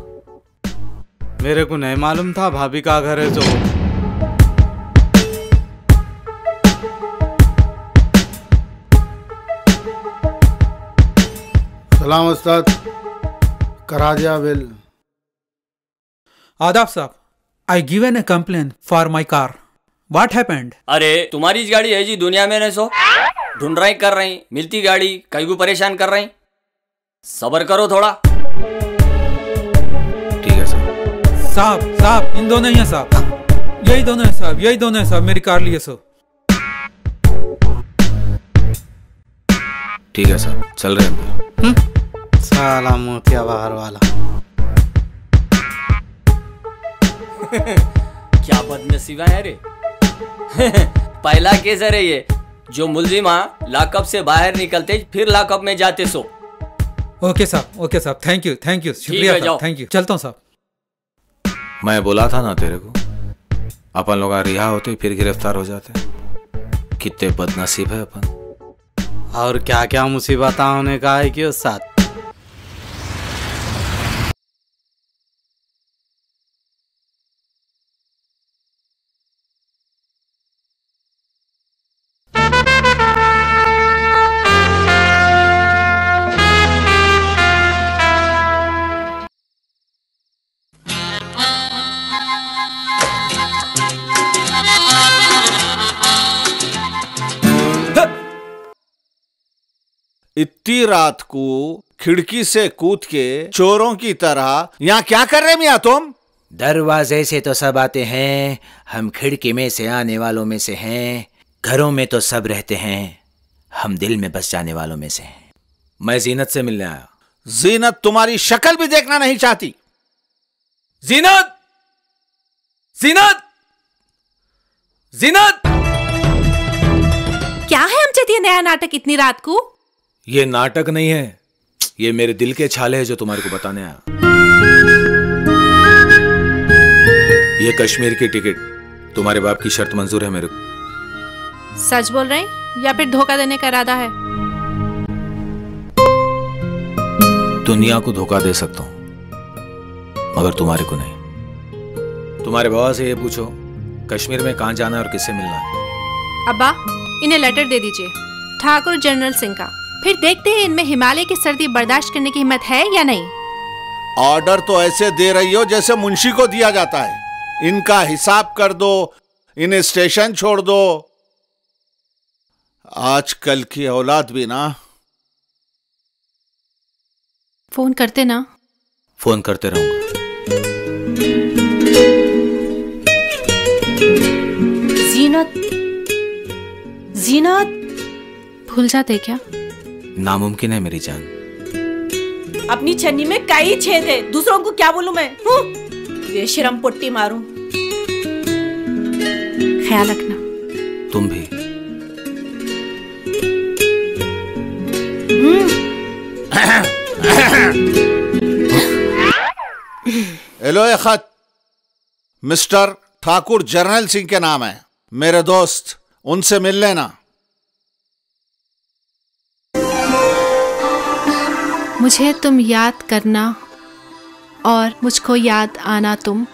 मेरे को नहीं मालूम था भाभी का घर है जो। सलाम उस्ताद, करा दिया बिल। आदाब साहब, I given A complain for my car. What happened? अरे तुम्हारी गाड़ी है जी दुनिया में नहीं सो ढूंढ रही कर रही, मिलती गाड़ी कहीं को परेशान कर रही। सबर करो थोड़ा। ठीक है साहब। साहब इन दोनों ही हैं साहब, यही दोनों हैं साहब, यही दोनों हैं साहब, मेरी कार लिए सो। ठीक है साहब, चल रहे हैं। साला मोतिया बाहर वाला। क्या बदनसीबा है रे। पहला केस है रे ये, जो मुलजिमा लॉकअप से बाहर निकलते फिर लॉकअप में जाते सो। ओके साहब, थैंक यू, शुक्रिया साहब, थैंक यू। चलता हूँ साहब। मैं बोला था ना तेरे को, अपन लोग रिहा होते फिर गिरफ्तार हो जाते। कितने बदनसीब है अपन। और क्या क्या मुसीबत होने का है कि उस साथ। इतनी रात को खिड़की से कूद के चोरों की तरह यहाँ क्या कर रहे मियाँ तुम? दरवाजे से तो सब आते हैं, हम खिड़की में से आने वालों में से हैं। घरों में तो सब रहते हैं, हम दिल में बस जाने वालों में से हैं। मैं जीनत से मिलने आया। जीनत तुम्हारी शक्ल भी देखना नहीं चाहती। जीनत, जीनत, जीनत! क्या है अमजद ये नया नाटक इतनी रात को? ये नाटक नहीं है, ये मेरे दिल के छाले है जो तुम्हारे को बताने आया। ये कश्मीर की टिकट तुम्हारे बाप की शर्त मंजूर है मेरे को? सच बोल रहे हैं या फिर धोखा देने का इरादा है? दुनिया को धोखा दे सकता हूं मगर तुम्हारे को नहीं। तुम्हारे बाबा से ये पूछो कश्मीर में कहां जाना है और किससे मिलना है। अब्बा, इन्हें लेटर दे दीजिए ठाकुर जनरल सिंह का। फिर देखते हैं इनमें हिमालय की सर्दी बर्दाश्त करने की हिम्मत है या नहीं। ऑर्डर तो ऐसे दे रही हो जैसे मुंशी को दिया जाता है। इनका हिसाब कर दो, इन्हें स्टेशन छोड़ दो। आजकल की औलाद भी ना। फोन करते ना? फोन करते रहूंगा। जीनत, जीनत भूल जाते क्या? नामुमकिन है मेरी जान। अपनी छन्नी में कई छेद है, दूसरों को क्या बोलूं मैं? बेशरम पुट्टी मारूं। ख्याल रखना। तुम भी। हेलो, ये खत मिस्टर ठाकुर जर्नल सिंह के नाम है, मेरे दोस्त, उनसे मिल लेना। मुझे तुम याद करना और मुझको याद आना तुम।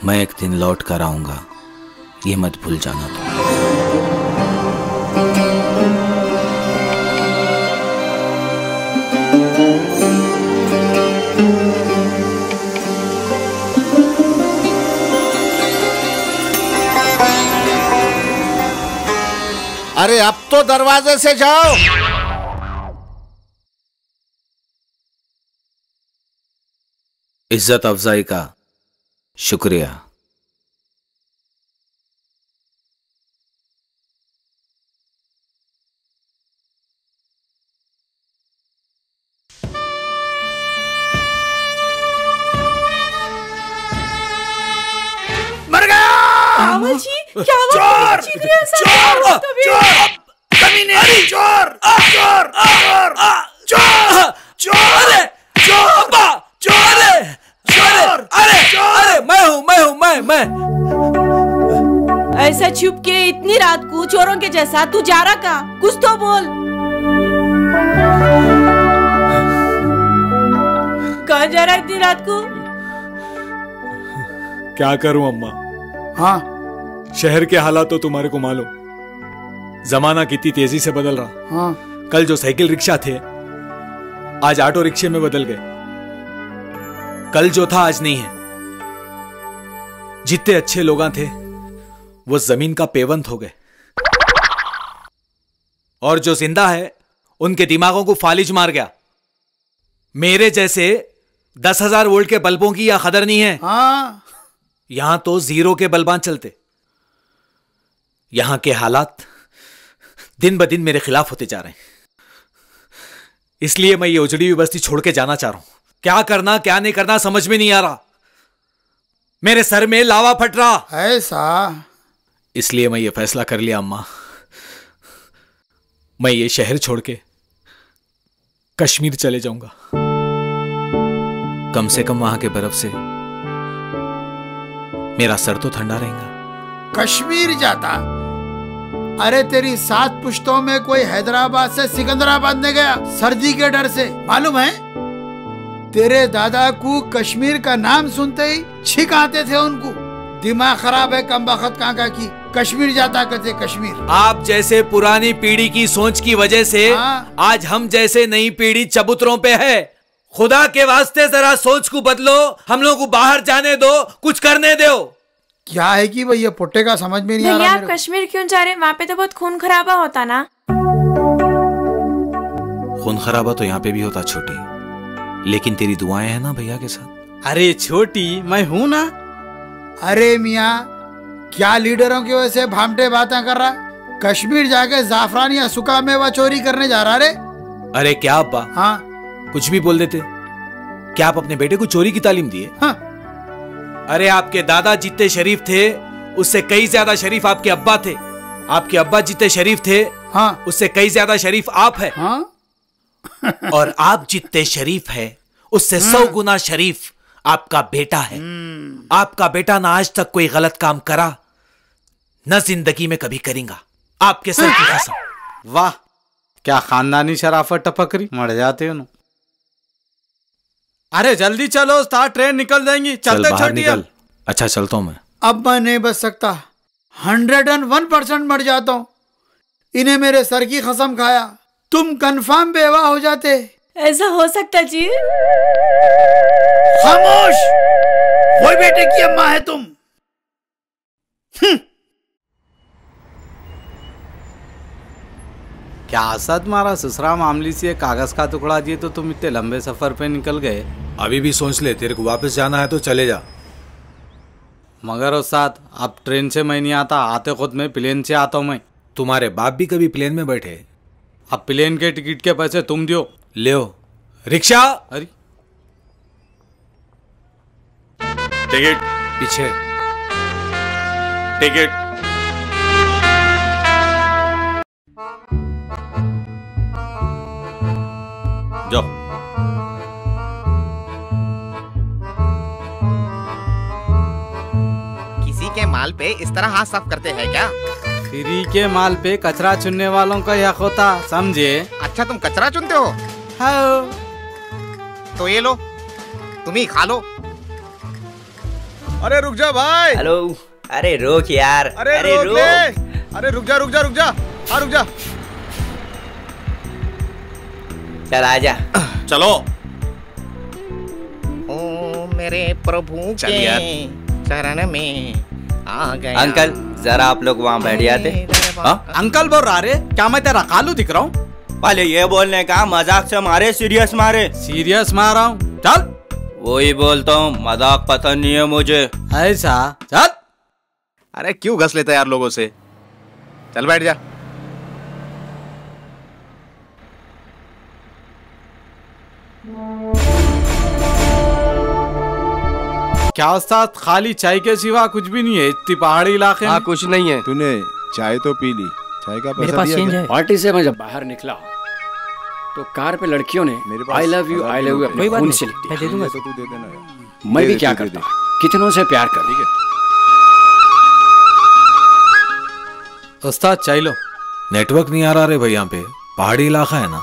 मैं एक दिन लौट कर आऊंगा, ये मत भूल जाना तुम। अरे अब तो दरवाजे से जाओ। इज्जत अफजाई का शुक्रिया। मर गया। रावल जी, क्या हुआ? चोर, चोर, चोर, कमीने, चोर, चोर, चोर, चोर, चोर, चोर, चोर, चोर, अरे मैं ऐसा छुप के इतनी रात को चोरों के जैसा तू जा रहा कहाँ? कुछ तो बोल। कहाँ जा रहा है इतनी रात को? क्या करूं अम्मा? हाँ, शहर के हालात तो तुम्हारे को मालूम, जमाना कितनी तेजी से बदल रहा। हाँ। कल जो साइकिल रिक्शा थे आज ऑटो रिक्शे में बदल गए। कल जो था आज नहीं है। जितने अच्छे लोग थे वो जमीन का पेवंत हो गए, और जो जिंदा है उनके दिमागों को फालिज मार गया। मेरे जैसे 10,000 वोल्ट के बल्बों की या कदर नहीं है। हाँ। यहां तो 0 के बल्बान चलते। यहां के हालात दिन ब दिन मेरे खिलाफ होते जा रहे हैं। इसलिए मैं ये उजड़ी हुई बस्ती छोड़ के जाना चाह रहा हूं। क्या करना क्या नहीं करना समझ में नहीं आ रहा। मेरे सर में लावा फट रहा। ऐसा? इसलिए मैं ये फैसला कर लिया अम्मा, मैं ये शहर छोड़ के कश्मीर चले जाऊंगा। कम से कम वहां के बर्फ से मेरा सर तो ठंडा रहेगा। कश्मीर जाता? अरे तेरी 7 पुश्तों में कोई हैदराबाद से सिकंदराबाद ने गया सर्दी के डर से, मालूम है? तेरे दादा को कश्मीर का नाम सुनते ही छिक आते थे उनको। दिमाग खराब है कमबख्त काका की। कश्मीर जाता कहते कश्मीर। आप जैसे पुरानी पीढ़ी की सोच की वजह से आज हम जैसे नई पीढ़ी चबूतरों पे है। खुदा के वास्ते जरा सोच को बदलो, हम लोग को बाहर जाने दो, कुछ करने दो। क्या है कि भैया पुट्टे का समझ में नहीं आ रहा। भैया आप कश्मीर क्यों जा रहे हैं? वहाँ पे तो बहुत खून खराबा होता ना। खून खराबा तो यहाँ पे भी होता छोटी, लेकिन तेरी दुआएं हैं ना भैया के साथ। अरे छोटी, मैं हूं ना। अरे मियाँ, क्या लीडरों की वजह से भामटे बातें कर रहा? कश्मीर जाके जाफरान या सुखा मेवा चोरी करने जा रहा रे? अरे क्या अब्बा? हाँ, कुछ भी बोल देते। क्या आप अपने बेटे को चोरी की तालीम दिए? हाँ। अरे आपके दादा जितने शरीफ थे उससे कई ज्यादा शरीफ आपके अब्बा थे। आपके अब्बा जितने शरीफ थे, हाँ, उससे कई ज्यादा शरीफ आप है। हाँ? और आप जितने शरीफ है उससे 100 गुना शरीफ आपका बेटा है। आपका बेटा ना आज तक कोई गलत काम करा, न जिंदगी में कभी करेगा, आपके सर की कसम। वाह, क्या खानदानी शराफत टपकरी, मर जाते हो ना। अरे जल्दी चलो उस्ताद, ट्रेन निकल जाएंगी। चल चलते बाहर छोटी निकल। अच्छा चलता हूं मैं। अब मैं नहीं बच सकता, 101% मर जाता हूँ। इन्हें मेरे सर की कसम खाया, तुम कंफर्म बेवा हो जाते। ऐसा हो सकता जी? खामोश, वही बेटे की अम्मा है तुम। क्या असद मारा ससुरा मामली से कागज का टुकड़ा दिए तो तुम इतने लंबे सफर पे निकल गए। अभी भी सोच ले, तेरे को वापस जाना है तो चले जा। मगर उस्ताद अब ट्रेन से मैं नहीं आता, आते खुद में प्लेन से आता हूँ मैं। तुम्हारे बाप भी कभी प्लेन में बैठे? अब प्लेन के टिकट के पैसे तुम दियो। ले रिक्शा। अरे टिकट पीछे। टिकट। जाओ। किसी के माल पे इस तरह हाथ साफ करते हैं क्या? फ्री के माल पे कचरा चुनने वालों का हक होता, समझे? अच्छा तुम कचरा चुनते हो? हाँ। तो ये लो, तुम ही खा लो। अरे रुक जा भाई। हेलो, अरे रोक यार। अरे रोक ले। अरे रुक जा रुक जा रुक जा। हाँ रुक जा। चल आजा। चलो। ओ मेरे प्रभु चल के यार। चरण में आ गया। अंकल जरा आप लोग वहाँ बैठ जाते। अंकल बोल रहा रे, क्या मैं तेरा कालू दिख रहा हूँ? पहले ये बोलने का मजाक से मारे सीरियस मारे। सीरियस मार रहा हूँ, चल। वही बोलता हूँ, मजाक पसंद नहीं है मुझे। ऐसा चल। अरे क्यों घस लेता है यार लोगों से, चल बैठ जा। क्या उस्ताद, खाली चाय के सिवा कुछ भी नहीं है इतनी पहाड़ी इलाके में? कुछ नहीं है। तूने चाय तो पी ली, चाय का मेरे पैसा पास दिया चेंज क्या? है। पार्टी से मैं जब बाहर निकला तो कार पे लड़कियों ने आई लव यू अपने खून से लिख दिया। मैं दे दूंगा। तो तू दे देना यार। मैं दे भी दे, क्या तू दे करता, दे। कितनों से प्यार कर। ठीक है। उस्ताद चाय लो। नेटवर्क नहीं आ रहा रे भाई, यहाँ पे पहाड़ी इलाका है ना।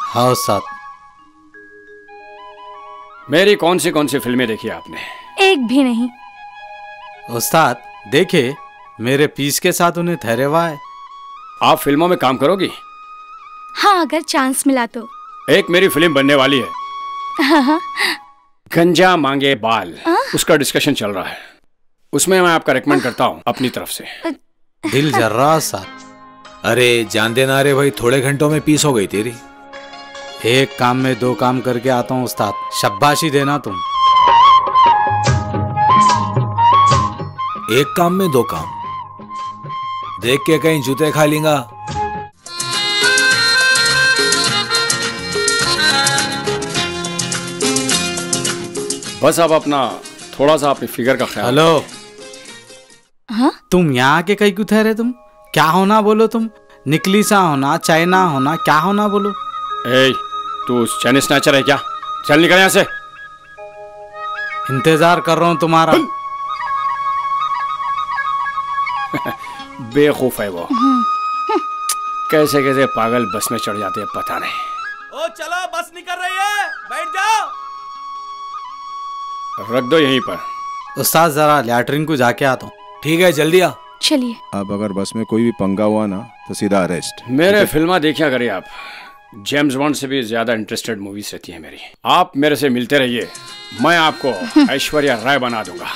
हाँ उस्ताद। मेरी कौन सी फिल्में देखी आपने? एक भी नहीं। उस्ताद देखे, मेरे पीस के साथ उन्हें ठहरे हुआ है। आप फिल्मों में काम करोगी? हाँ अगर चांस मिला तो। एक मेरी फिल्म बनने वाली है, गंजा मांगे बाल। उसका डिस्कशन चल रहा है, उसमें मैं आपका रेकमेंड करता हूँ अपनी तरफ से। दिल जर रहा साथ। अरे जान देना रे भाई, थोड़े घंटों में पीस हो गई तेरी। एक काम में दो काम करके आता हूँ उस्ताद, शाबाशी देना तुम। एक काम में दो काम, देख के कहीं जूते खा लेगा। बस आप अपना थोड़ा सा अपनी फिगर का ख्याल। हेलो। हाँ? तुम यहाँ के कहीं क्यों ठहरे? तुम क्या होना बोलो? तुम निकली सा होना, चाइना होना, क्या होना बोलो? ए, तू चाइनीज स्नैचर है क्या? चल निकल यहाँ से। इंतजार कर रहा हूँ तुम्हारा। बेवकूफ है वो। कैसे कैसे पागल बस में चढ़ जाते हैं पता नहीं। ओ चलो बस निकल रही है, बैठ जाओ। रख दो यहीं पर। उस्ताद जरा लैटरिन को जाके आता हूँ। ठीक है जल्दी आ। चलिए। अब अगर बस में कोई भी पंगा हुआ ना तो सीधा अरेस्ट। मेरे फिल्मा देखिए करिए आप, जेम्स बॉन्ड से भी ज्यादा इंटरेस्टेड मूवीज रहती है मेरी। आप मेरे से मिलते रहिए, मैं आपको ऐश्वर्या राय बना दूंगा।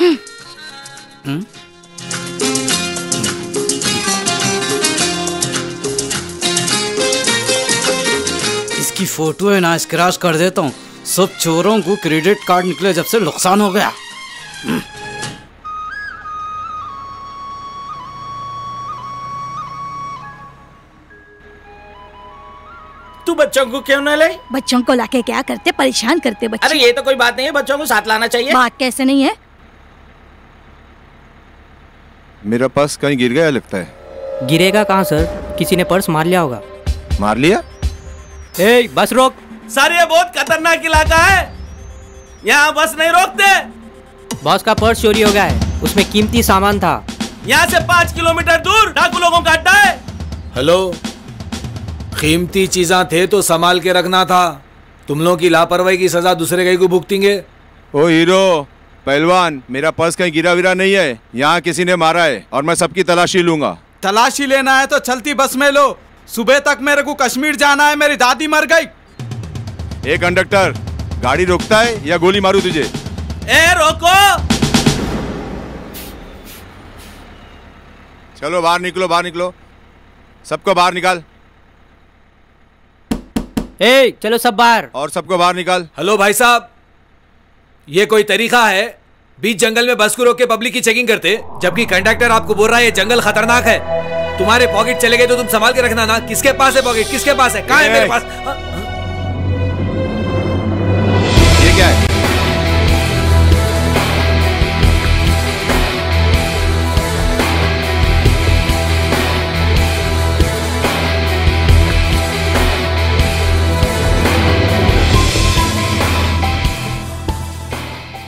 इसकी फोटो है ना स्क्रैच कर देता हूँ। सब चोरों को क्रेडिट कार्ड निकले जब से नुकसान हो गया। तू बच्चों को क्यों न ले? बच्चों को लाके क्या करते, परेशान करते बच्चे। अरे ये तो कोई बात नहीं है, बच्चों को साथ लाना चाहिए। बात कैसे नहीं है? मेरा पर्स कहीं गिर गया लगता है। गिरेगा कहाँ सर, किसी ने पर्स मार लिया होगा। मार लिया? ए बस रोक। सर ये बहुत खतरनाक इलाका है। यहाँ बस नहीं रोकते। बॉस का पर्स चोरी हो गया है, उसमें कीमती सामान था। यहाँ से 5 किलोमीटर दूर डाकू लोगों का अड्डा है। हेलो, कीमती चीजा थे तो संभाल के रखना था। तुम लोगों की लापरवाही की सजा दूसरे कहीं को भुगतेंगे। ओ हीरो पहलवान, मेरा पर्स कहीं गिरा विरा नहीं है। यहाँ किसी ने मारा है और मैं सबकी तलाशी लूंगा। तलाशी लेना है तो चलती बस में लो। सुबह तक मेरे को कश्मीर जाना है, मेरी दादी मर गई। ए कंडक्टर, गाड़ी रोकता है या गोली मारूं तुझे? ए रोको। चलो बाहर निकलो, बाहर निकलो, सबको बाहर निकाल। ए चलो सब बाहर। और सबको बाहर निकाल। हेलो भाई साहब, ये कोई तरीका है बीच जंगल में बस को रोक के पब्लिक की चेकिंग करते, जबकि कंडक्टर आपको बोल रहा है ये जंगल खतरनाक है। तुम्हारे पॉकेट चले गए तो तुम संभाल के रखना ना। किसके पास है पॉकेट? किसके पास है? कहाँ है मेरे पास? ये क्या है?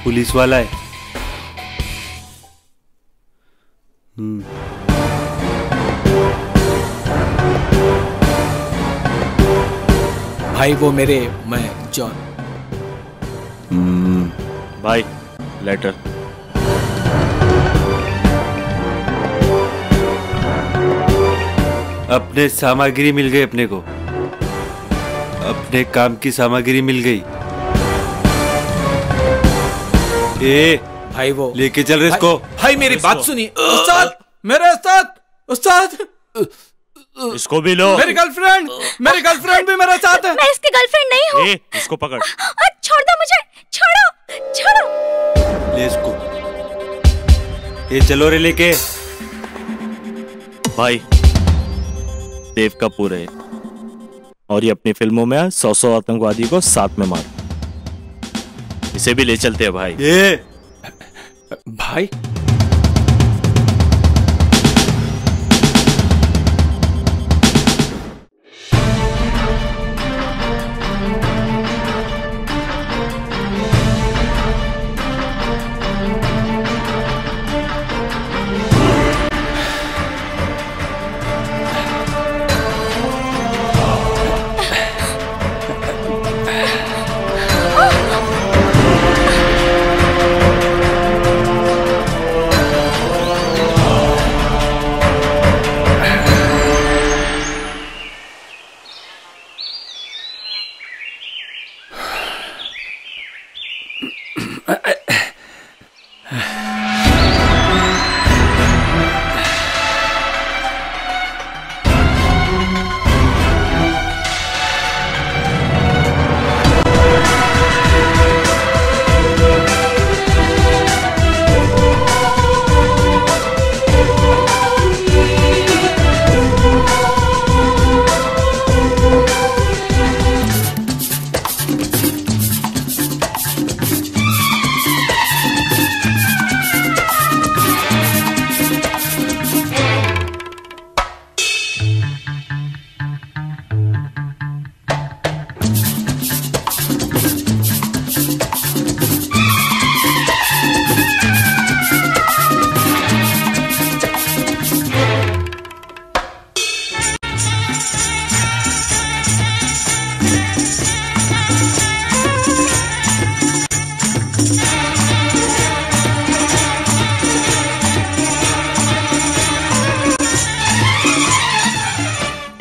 पुलिस वाला है। भाई वो मैं जॉन। भाई लेटर। अपने सामग्री मिल गई अपने को, अपने काम की सामग्री मिल गई। ए भाई वो लेके चल रहे इसको। भाई मेरी बात सुनिए। उस्ताद, मेरे उस्ताद, उस्ताद इसको भी लो। मेरी गर्लफ्रेंड भी मेरे साथ है। मैं इसकी गर्लफ्रेंड नहीं हूँ। इसको पकड़। छोड़ दो मुझे, छोड़ो छोड़ो। ले इसको। ये चलो रे लेके। भाई देव कपूर है और ये अपनी फिल्मों में 100 आतंकवादी को साथ में मार। इसे भी ले चलते हैं भाई। ये भाई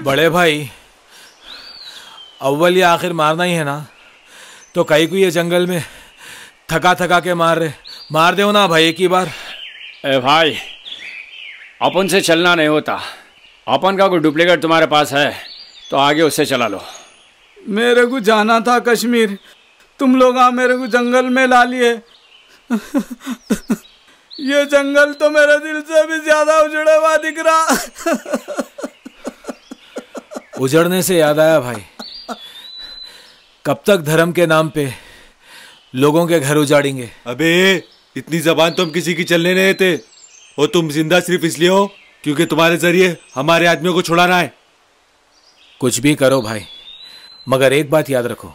बड़े भाई, अव्वल या आखिर मारना ही है ना, तो कई को ये जंगल में थका थका के मार दो ना भाई एक ही बार। ए भाई, अपन से चलना नहीं होता। अपन का कोई डुप्लीकेट तुम्हारे पास है तो आगे उससे चला लो। मेरे को जाना था कश्मीर, तुम लोग मेरे को जंगल में ला लिए। ये जंगल तो मेरे दिल से भी ज्यादा उजड़ा हुआ दिख रहा। उजड़ने से याद आया भाई, कब तक धर्म के नाम पे लोगों के घर उजाड़ेंगे? अबे इतनी जबान तो हम किसी की चलने नहीं देते, और तुम जिंदा सिर्फ इसलिए हो क्योंकि तुम्हारे जरिए हमारे आदमियों को छुड़ाना है। कुछ भी करो भाई, मगर एक बात याद रखो,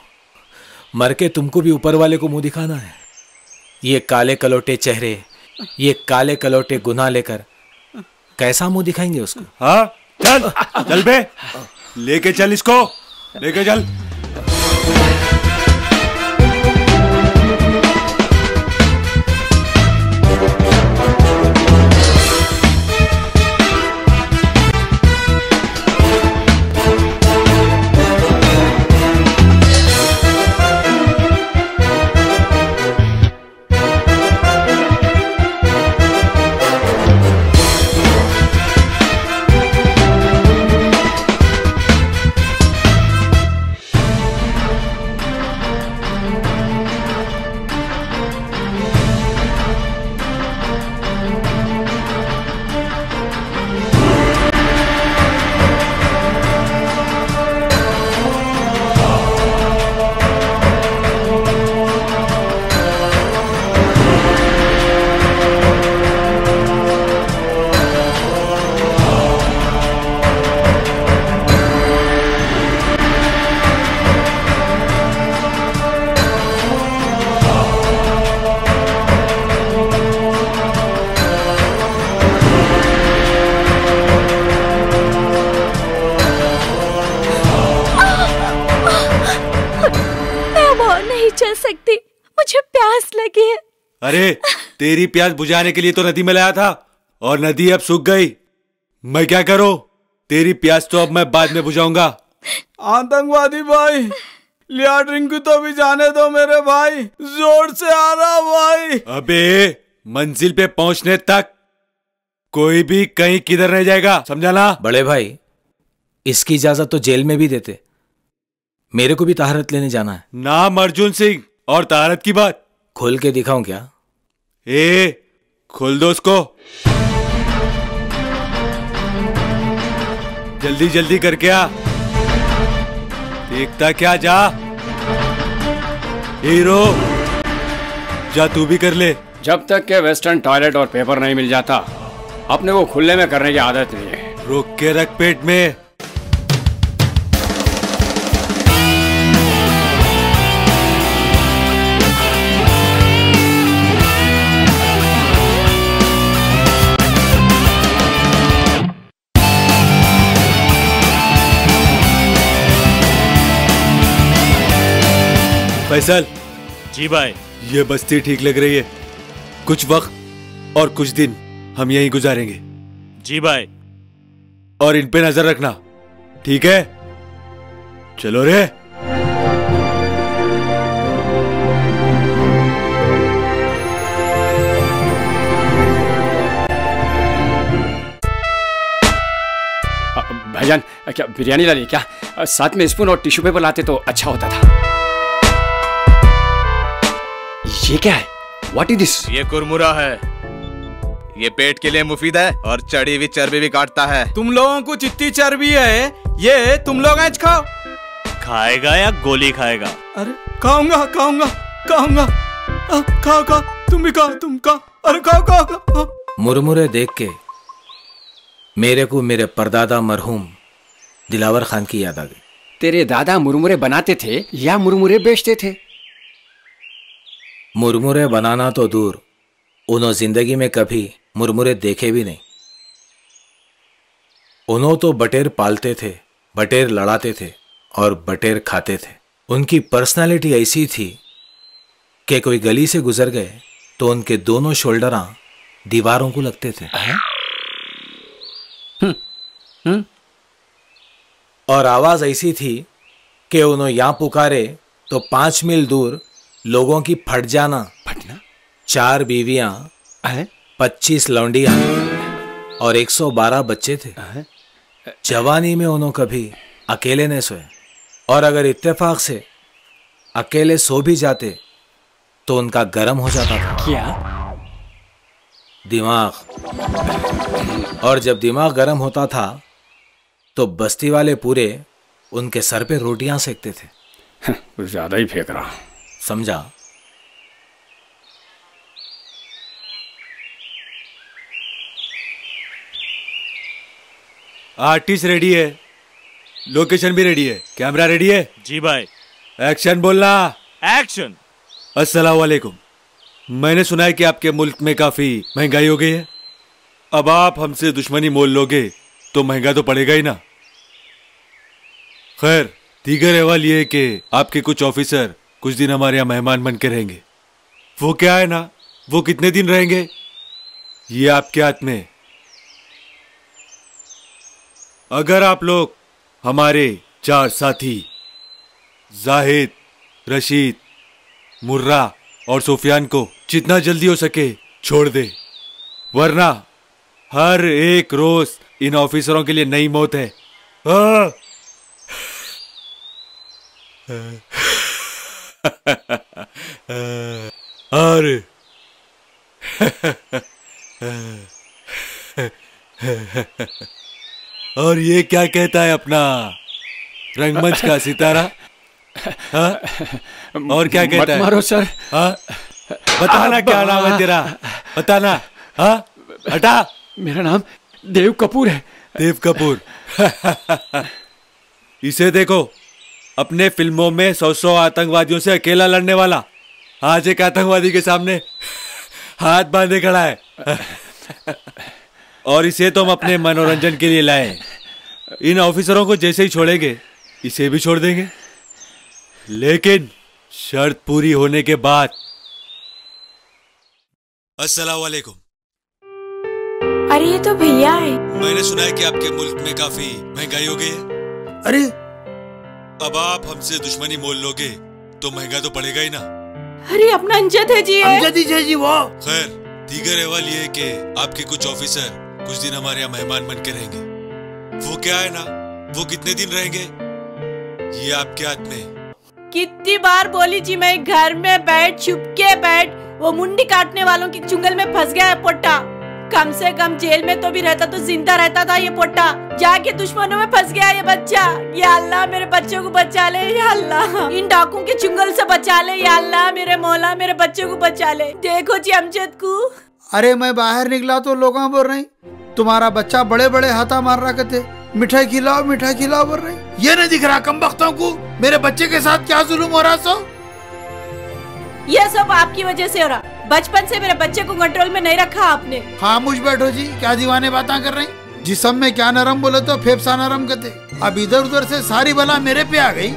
मर के तुमको भी ऊपर वाले को मुंह दिखाना है। ये काले कलोटे चेहरे, ये काले कलोटे गुनाह लेकर कैसा मुंह दिखाएंगे उसको? हाँ चल चल बे, लेके चल इसको, लेके चल। अरे तेरी प्यास बुझाने के लिए तो नदी में लाया था और नदी अब सूख गई। मैं क्या करूं? तेरी प्यास तो अब मैं बाद में बुझाऊंगा। आतंकवादी भाई, लिया ड्रिंक तो भी जाने दो मेरे भाई, जोर से आ रहा भाई। अबे मंजिल पे पहुंचने तक कोई भी कहीं किधर नहीं जाएगा, समझा ना? बड़े भाई, इसकी इजाजत तो जेल में भी देते। मेरे को भी तहारत लेने जाना है। नाम अर्जुन सिंह और तहारत की बात खोल के दिखाऊं क्या? खोल दो उसको, जल्दी जल्दी करके आ। देखता क्या, जा हीरो, जा तू भी कर ले। जब तक के वेस्टर्न टॉयलेट और पेपर नहीं मिल जाता, अपने को खुले में करने की आदत नहीं है। रोक के रख पेट में। फैसल। जी भाई। ये बस्ती ठीक लग रही है। कुछ वक्त और कुछ दिन हम यहीं गुजारेंगे। जी भाई। और इन पे नजर रखना, ठीक है? चलो रे। भाईजान, क्या बिरयानी ला ली क्या? साथ में स्पून और टिश्यू पेपर लाते तो अच्छा होता था। ये क्या है? What is this? ये कुरमुरा है। ये पेट के लिए मुफीद है और चढ़ी हुई चर्बी भी काटता है। तुम लोगों को जितनी चर्बी है, ये तुम लोग आज खाओ। खाएगा या गोली खाएगा? अरे खाऊंगा खाऊंगा खाऊंगा। खाओ खाओ, तुम भी खाओ, तुम खाओ। अरे खाओ खाओ खाओ। मुरमुरे देख के मेरे को मेरे परदादा मरहूम दिलावर खान की याद आ गई। तेरे दादा मुरमुरे बनाते थे या मुरमुरे बेचते थे? मुरमुरे बनाना तो दूर, उन्होंने जिंदगी में कभी मुरमुरे देखे भी नहीं। उन्हों तो बटेर पालते थे, बटेर लड़ाते थे और बटेर खाते थे। उनकी पर्सनालिटी ऐसी थी कि कोई गली से गुजर गए तो उनके दोनों शोल्डरां दीवारों को लगते थे। और आवाज ऐसी थी कि उन्होंने यहां पुकारे तो 5 मील दूर लोगों की फट जाना। 4 बीवियां, 25 लौंडियां और 112 बच्चे थे। जवानी में उन्होंने कभी अकेले नहीं सोए, और अगर इत्तेफाक से अकेले सो भी जाते तो उनका गर्म हो जाता था। क्या? दिमाग। और जब दिमाग गर्म होता था तो बस्ती वाले पूरे उनके सर पे रोटियां सेकते थे। ज्यादा ही फेंक रहा। समझा? आर्टिस्ट रेडी है, लोकेशन भी रेडी है, कैमरा रेडी है। जी भाई। एक्शन बोलना। एक्शन। अस्सलाम वालेकुम। मैंने सुना है कि आपके मुल्क में काफी महंगाई हो गई है। अब आप हमसे दुश्मनी मोल लोगे तो महंगा तो पड़ेगा ही ना। खैर, दीगर अहवाल ये है कि आपके कुछ ऑफिसर कुछ दिन हमारे यहाँ मेहमान बन के रहेंगे। वो क्या है ना, वो कितने दिन रहेंगे ये आपके हाथ में। अगर आप लोग हमारे 4 साथी जाहिद, रशीद, मुर्रा और सुफियान को जितना जल्दी हो सके छोड़ दे, वरना हर एक रोज इन ऑफिसरों के लिए नई मौत है। और और ये क्या कहता है अपना रंगमंच का सितारा? हाँ? और क्या कहता मत है? मारो सर। हाँ? बताना क्या नाम है तेरा, बताना। हाँ? हटा। मेरा नाम देव कपूर है। देव कपूर। इसे देखो, अपने फिल्मों में 100 आतंकवादियों से अकेला लड़ने वाला, आज एक आतंकवादी के सामने हाथ बांधे खड़ा है। और इसे तो हम अपने मनोरंजन के लिए लाए। इन ऑफिसरों को जैसे ही छोड़ेंगे इसे भी छोड़ देंगे, लेकिन शर्त पूरी होने के बाद। अस्सलाम वालेकुम। अरे ये तो भैया है। मैंने सुना है कि आपके मुल्क में काफी महंगाई हो गई है। अरे अब आप हमसे दुश्मनी मोल लोगे तो महंगा तो पड़ेगा ही ना। अरे अपना अंजद है जी। अंजद ही है जी वो। खैर, दीगर अहवाल ये है कि आपके कुछ ऑफिसर कुछ दिन हमारे यहाँ मेहमान बन के रहेंगे। वो क्या है ना, वो कितने दिन रहेंगे ये आपके हाथ में। कितनी बार बोली जी मैं घर में बैठ छुप के बैठ, वो मुंडी काटने वालों की चुंगल में फंस गया है पोट्टा। कम से कम जेल में तो भी रहता तो जिंदा रहता था ये पोट्टा, जाके दुश्मनों में फंस गया ये बच्चा। या अल्लाह मेरे बच्चों को बचा ले, या अल्लाह इन डाकुओं के चुंगल से बचा ले, या अल्लाह मेरे मौला मेरे बच्चों को बचा ले। देखो जी अमजद को। अरे मैं बाहर निकला तो लोग बोल रहे तुम्हारा बच्चा बड़े बड़े हाथा मार रहा करते, मिठाई खिलाओ बोल रहे। ये नहीं दिख रहा कमबख्तों को मेरे बच्चे के साथ क्या जुल्म हो रहा। सो ये सब आपकी वजह से हो रहा। बचपन से मेरे बच्चे को कंट्रोल में नहीं रखा आपने। खामोश बैठो जी, क्या दीवाने बातें कर रही। जिस्म में क्या नरम बोले तो फेफसा नरम करते। अब इधर उधर से सारी बला मेरे पे आ गई।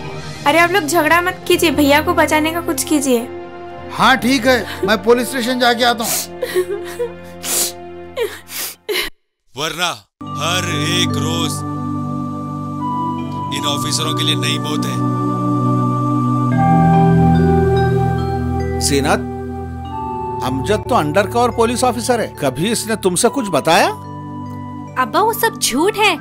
अरे आप लोग झगड़ा मत कीजिए, भैया को बचाने का कुछ कीजिए। हाँ ठीक है, मैं पुलिस स्टेशन जाके आता हूँ। वरना हर एक रोज इन ऑफिसरों के लिए नई मौत है। सीनत, अमजद तो अंडर कवर पुलिस ऑफिसर है, कभी इसने तुमसे कुछ बताया? अब्बा वो सब झूठ है।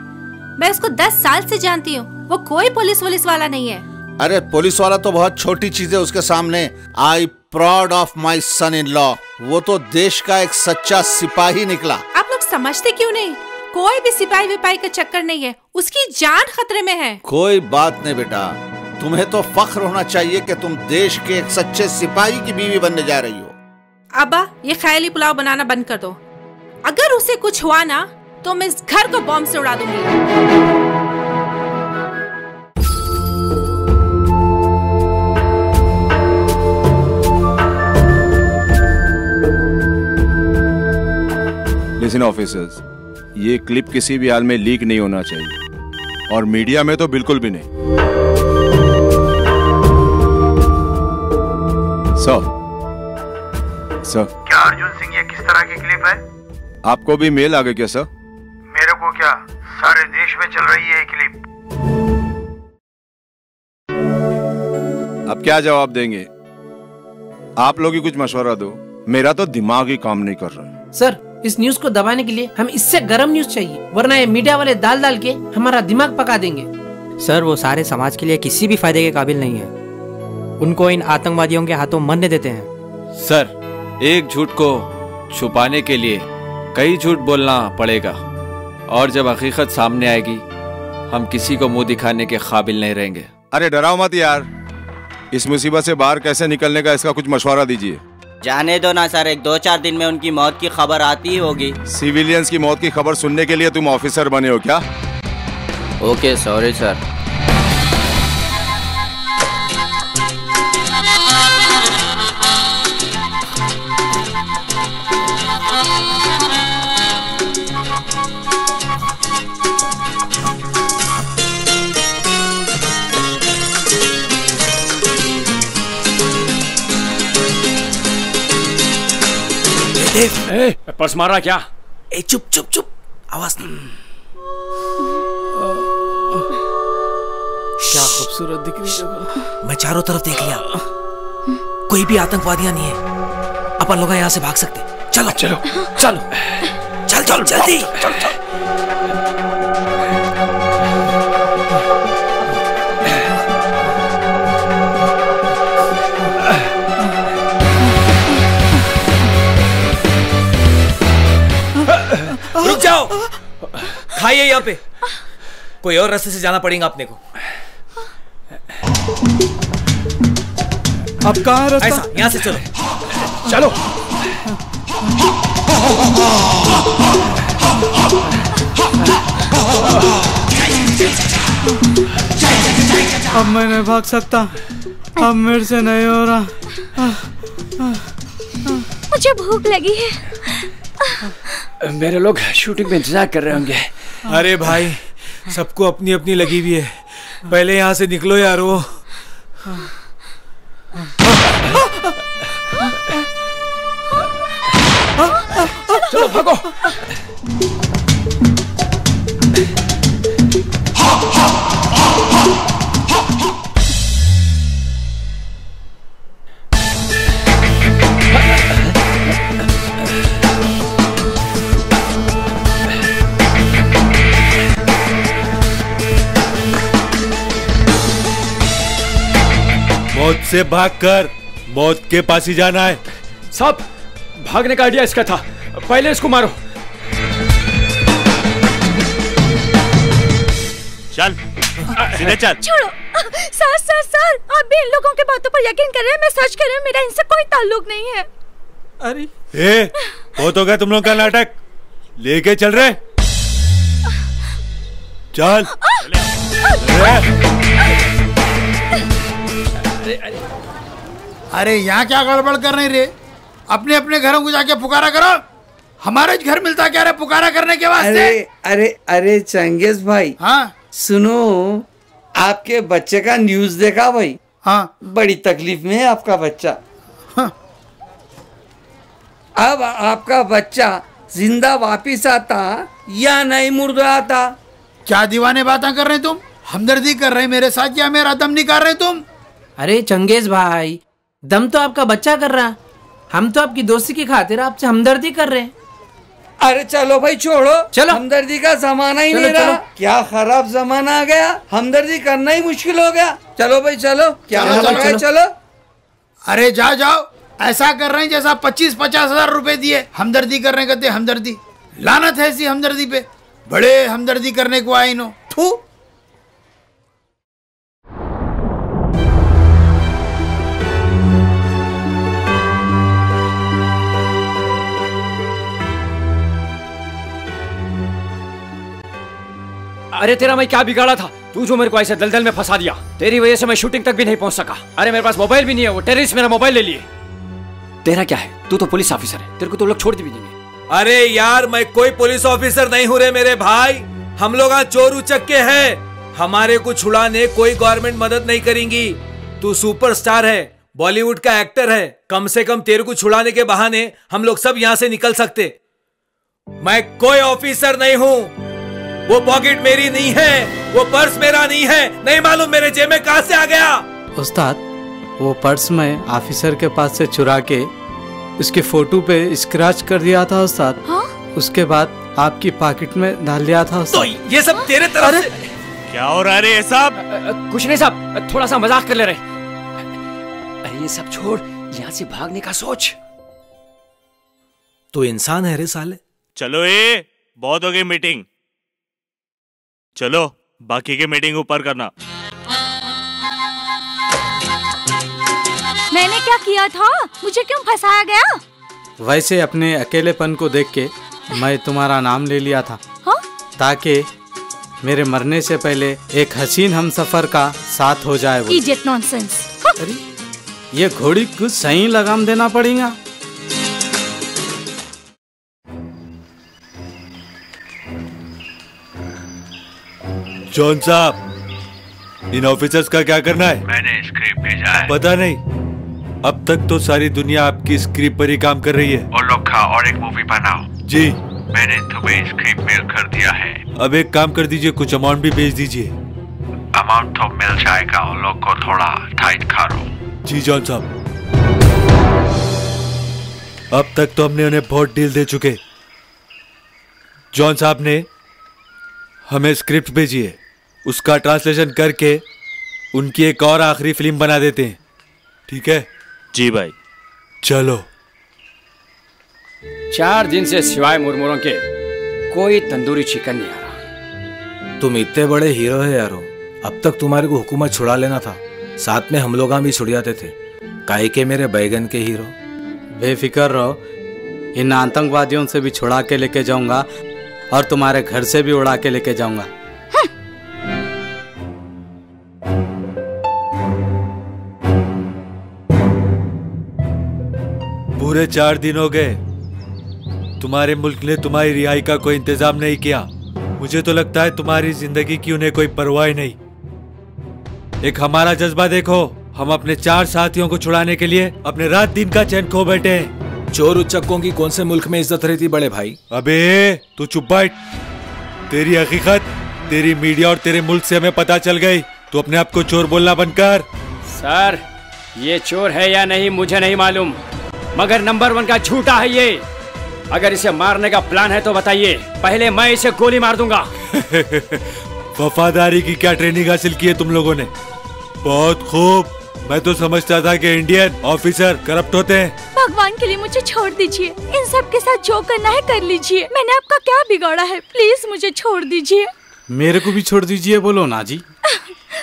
मैं उसको 10 साल से जानती हूँ, वो कोई पुलिस वाला नहीं है। अरे पुलिस वाला तो बहुत छोटी चीज है उसके सामने। I proud of my son in law. वो तो देश का एक सच्चा सिपाही निकला। आप लोग समझते क्यों नहीं? कोई भी सिपाही विपाही का चक्कर नहीं है, उसकी जान खतरे में है। कोई बात नहीं बेटा, तुम्हें तो फख्र होना चाहिए कि तुम देश के एक सच्चे सिपाही की बीवी बनने जा रही हो। अब्बा ये ख्याली पुलाव बनाना बंद कर दो। अगर उसे कुछ हुआ ना तो मैं इस घर को बॉम्ब से उड़ा दूंगी। लिसन ऑफिसर्स, ये क्लिप किसी भी हाल में लीक नहीं होना चाहिए और मीडिया में तो बिल्कुल भी नहीं। सर क्या अर्जुन सिंह ये किस तरह की क्लिप है? आपको भी मेल आ गया क्या सर? मेरे को क्या, सारे देश में चल रही है ये क्लिप। अब क्या जवाब देंगे? आप लोग ही कुछ मशवरा दो, मेरा तो दिमाग ही काम नहीं कर रहा। सर इस न्यूज को दबाने के लिए हम इससे गरम न्यूज चाहिए, वरना ये मीडिया वाले दाल डाल के हमारा दिमाग पका देंगे। सर वो सारे समाज के लिए किसी भी फायदे के काबिल नहीं है, उनको इन आतंकवादियों के हाथों मरने देते हैं। सर एक झूठ को छुपाने के लिए कई झूठ बोलना पड़ेगा, और जब हकीकत सामने आएगी हम किसी को मुंह दिखाने के काबिल नहीं रहेंगे। अरे डराओ मत यार, इस मुसीबत से बाहर कैसे निकलने का इसका कुछ मशवरा दीजिए। जाने दो ना सर, 1-2-4 दिन में उनकी मौत की खबर आती ही होगी। सिविलियंस की मौत की खबर सुनने के लिए तुम ऑफिसर बने हो क्या? Okay sorry sir. Dev, purse मारा क्या? ए चुप चुप चुप, आवाज नहीं। क्या खूबसूरत दिख रही जगह। मैं चारों तरफ देख लिया, कोई भी आतंकवादियां नहीं है। अपन लोग यहाँ से भाग सकते। चलो चलो चलो, चल चल जल्दी चल चल। रुक जाओ, खाइए यहाँ पे, कोई और रास्ते से जाना पड़ेगा अपने को। अब कहाँ है रास्ता? ऐसा, यहाँ से चलो चलो। अब मैं नहीं भाग सकता, अब मेरे से नहीं हो रहा। मुझे भूख लगी है। मेरे लोग शूटिंग में इंतजार कर रहे होंगे। अरे भाई, सबको अपनी अपनी लगी हुई है, पहले यहाँ से निकलो यारो। चलो भागो। मौत से भागकर मौत के पास ही जाना है। साहब, भागने का आइडिया इसका था, पहले इसको मारो। चल सीधे चल। छोड़ो सर, सर सर, आप भी इन लोगों के बातों पर यकीन कर रहे हैं? मैं सच कह रही हूँ, मेरा इनसे कोई ताल्लुक नहीं है। अरे ए, बहुत हो गया तुम लोग का नाटक, लेके चल रहे। चल अरे यहाँ क्या गड़बड़ कर रहे रे? अपने अपने घरों को जाके पुकारा करो, हमारे घर मिलता क्या रे पुकारा करने के वास्ते? अरे अरे अरे चंगेज भाई, हाँ सुनो, आपके बच्चे का न्यूज़ देखा भाई? हाँ, बड़ी तकलीफ में है आपका बच्चा। हाँ। अब आपका बच्चा जिंदा वापिस आता या नहीं मुर्दा आता? क्या दीवाने बातें कर रहे तुम? हमदर्दी कर रहे मेरे साथ या मेरा दम निकाल रहे तुम? अरे चंगेज भाई, दम तो आपका बच्चा कर रहा, हम तो आपकी दोस्ती की खातिर आपसे हमदर्दी कर रहे हैं। अरे चलो भाई छोड़ो, चलो, हमदर्दी का जमाना ही चलो, नहीं रहा। चलो। क्या खराब जमाना आ गया, हमदर्दी करना ही मुश्किल हो गया। चलो भाई चलो, क्या चलो, हो रहा है, चलो। चलो। अरे जाओ, ऐसा कर रहे हैं जैसा 25-50 हजार रुपए दिए हमदर्दी करने कहते हमदर्दी। लानत है ऐसी हमदर्दी पे, बड़े हमदर्दी करने को आए नो। थू। अरे तेरा मैं क्या बिगाड़ा था? तू जो मेरे को ऐसे दलदल में फंसा दिया, तेरी वजह से मैं शूटिंग तक भी नहीं पहुंच सका। अरे मेरे पास मोबाइल भी नहीं है, वो टेररिस्ट मेरा मोबाइल ले लिए। तेरा क्या है, तू तो पुलिस ऑफिसर है, तेरे को तो लोग छोड़ भी देंगे। अरे यार, मैं कोई पुलिस ऑफिसर नहीं हूँ रे मेरे भाई, हम लोग यहाँ चोर उचक्के हैं, हमारे को छुड़ाने कोई गवर्नमेंट मदद नहीं करेंगी। तू सुपरस्टार है, बॉलीवुड का एक्टर है, कम से कम तेरे को छुड़ाने के बहाने हम लोग सब यहाँ से निकल सकते। मैं कोई ऑफिसर नहीं हूँ, वो पॉकेट मेरी नहीं है, वो पर्स मेरा नहीं है, नहीं मालूम मेरे जेब में कहां से आ गया। उस्ताद, वो पर्स मैं ऑफिसर के पास से चुरा के उसके फोटो पे स्क्रैच कर दिया था उस्ताद। हाँ? उसके बाद आपकी पॉकेट में डाल दिया था उस्ताद। तो ये सब तेरे तरफ से क्या हो रहा है रे ये सब? कुछ नहीं साहब, थोड़ा सा मजाक कर ले रहे। अरे ये सब छोड़, यहाँ से भागने का सोच। तो इंसान है रे साले। चलो ये बहुत हो गई मीटिंग, चलो बाकी की मीटिंग ऊपर करना। मैंने क्या किया था? मुझे क्यों फंसाया गया? वैसे अपने अकेलेपन को देख के मैं तुम्हारा नाम ले लिया था। हाँ? ताकि मेरे मरने से पहले एक हसीन हमसफर का साथ हो जाए। Idiot nonsense. अरे ये घोड़ी कुछ सही लगाम देना पड़ेगा। जॉन साहब, इन ऑफिसर्स का क्या करना है? मैंने स्क्रिप्ट भेजा है। पता नहीं, अब तक तो सारी दुनिया आपकी स्क्रिप्ट पर ही काम कर रही है। वो लोग का और एक मूवी बनाओ। जी मैंने तुम्हें स्क्रिप्ट मेल कर दिया है। अब एक काम कर दीजिए, कुछ अमाउंट भी भेज दीजिए। अमाउंट तो मिल जाएगा, उन लोग को थोड़ा टाइट करो। जी जॉन साहब, अब तक तो हमने उन्हें बहुत डील दे चुके। जॉन साहब ने हमें स्क्रिप्ट भेजी है, उसका ट्रांसलेशन करके उनकी एक और आखिरी फिल्म बना देते हैं, ठीक है? जी भाई। चलो। 4 दिन से सिवाय मुरमुरों के कोई तंदूरी चिकन नहीं आ रहा। तुम इतने बड़े हीरो है यारो, अब तक तुम्हारे को हुकूमत छुड़ा लेना था, साथ में हम लोग भी छुड़ जाते थे। काहे के मेरे बैगन के हीरो। बेफिक्र रहो, इन आतंकवादियों से भी छुड़ा के लेके जाऊंगा और तुम्हारे घर से भी उड़ा के लेके जाऊंगा। पूरे 4 दिन हो गए, तुम्हारे मुल्क ने तुम्हारी रिहाई का कोई इंतजाम नहीं किया। मुझे तो लगता है तुम्हारी जिंदगी की उन्हें कोई परवाह नहीं। एक हमारा जज्बा देखो, हम अपने 4 साथियों को छुड़ाने के लिए अपने रात दिन का चैन खो बैठे हैं। चोर उच्चकों की कौन से मुल्क में इज्जत रहती बड़े भाई? अबे तू चुप बैठ। तेरी हकीकत तेरी मीडिया और तेरे मुल्क से हमें पता चल गई। तू अपने आप को चोर बोलना बंद कर। सर, ये चोर है या नहीं मुझे नहीं मालूम, मगर नंबर 1 का झूठा है ये। अगर इसे मारने का प्लान है तो बताइए, पहले मैं इसे गोली मार दूंगा। वफादारी की क्या ट्रेनिंग हासिल की है तुम लोगों ने? बहुत खूब। मैं तो समझता था कि इंडियन ऑफिसर करप्ट होते हैं। भगवान के लिए मुझे छोड़ दीजिए, इन सब के साथ जो करना है कर लीजिए। मैंने आपका क्या बिगाड़ा है? प्लीज मुझे छोड़ दीजिए। मेरे को भी छोड़ दीजिए बोलो ना जी।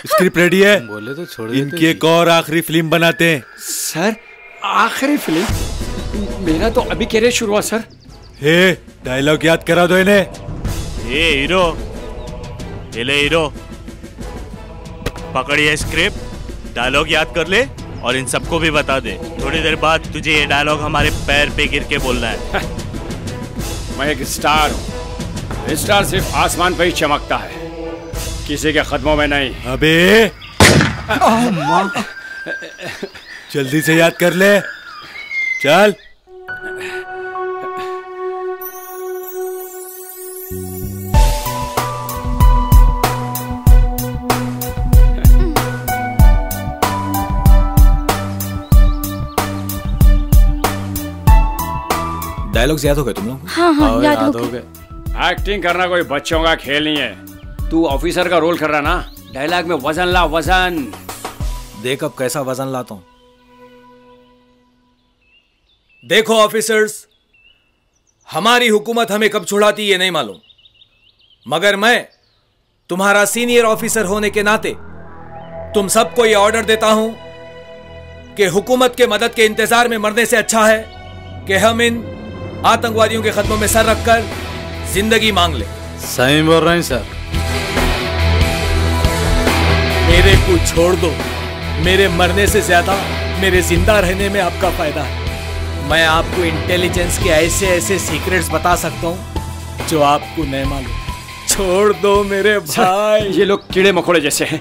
स्क्रिप्ट रेडी है? बोले तो छोड़ इनकी एक और आखिरी फिल्म बनाते हैं। सर, आखिरी फिल्म? मेरा तो अभी कैरियर शुरू हुआ सर। हे, डायलॉग याद करा दो इन्हें। ए हीरो, ये ले हीरो, पकड़िए स्क्रिप्ट, डायलॉग याद कर ले और इन सबको भी बता दे। थोड़ी देर बाद तुझे ये डायलॉग हमारे पैर पे गिर के बोलना है। मैं एक स्टार हूँ, स्टार सिर्फ आसमान पे ही चमकता है, किसी के कदमों में नहीं। अबे जल्दी से याद कर ले, चल। डायलॉग्स याद हो गए तुम लोग? हाँ, याद हो गए। एक्टिंग करना कोई बच्चों का खेल नहीं है। तू ऑफिसर का रोल कर रहा ना, डायलॉग में वजन ला, वजन। देख अब कैसा वजन लाता हूं। देखो ऑफिसर्स, हमारी हुकूमत हमें कब छुड़ाती ये नहीं मालूम, मगर मैं तुम्हारा सीनियर ऑफिसर होने के नाते तुम सबको ये ऑर्डर देता हूं कि हुकूमत के मदद के इंतजार में मरने से अच्छा है कि हम इन आतंकवादियों के कदमों में सर रखकर जिंदगी मांग ले। सही बोल रहे हैं सर। मेरे को छोड़ दो, मेरे मरने से ज्यादा मेरे जिंदा रहने में आपका फायदा है। मैं आपको इंटेलिजेंस के ऐसे ऐसे सीक्रेट्स बता सकता हूं जो आपको नहीं मालूम। छोड़ दो मेरे भाई। ये लोग कीड़े मकोड़े जैसे हैं,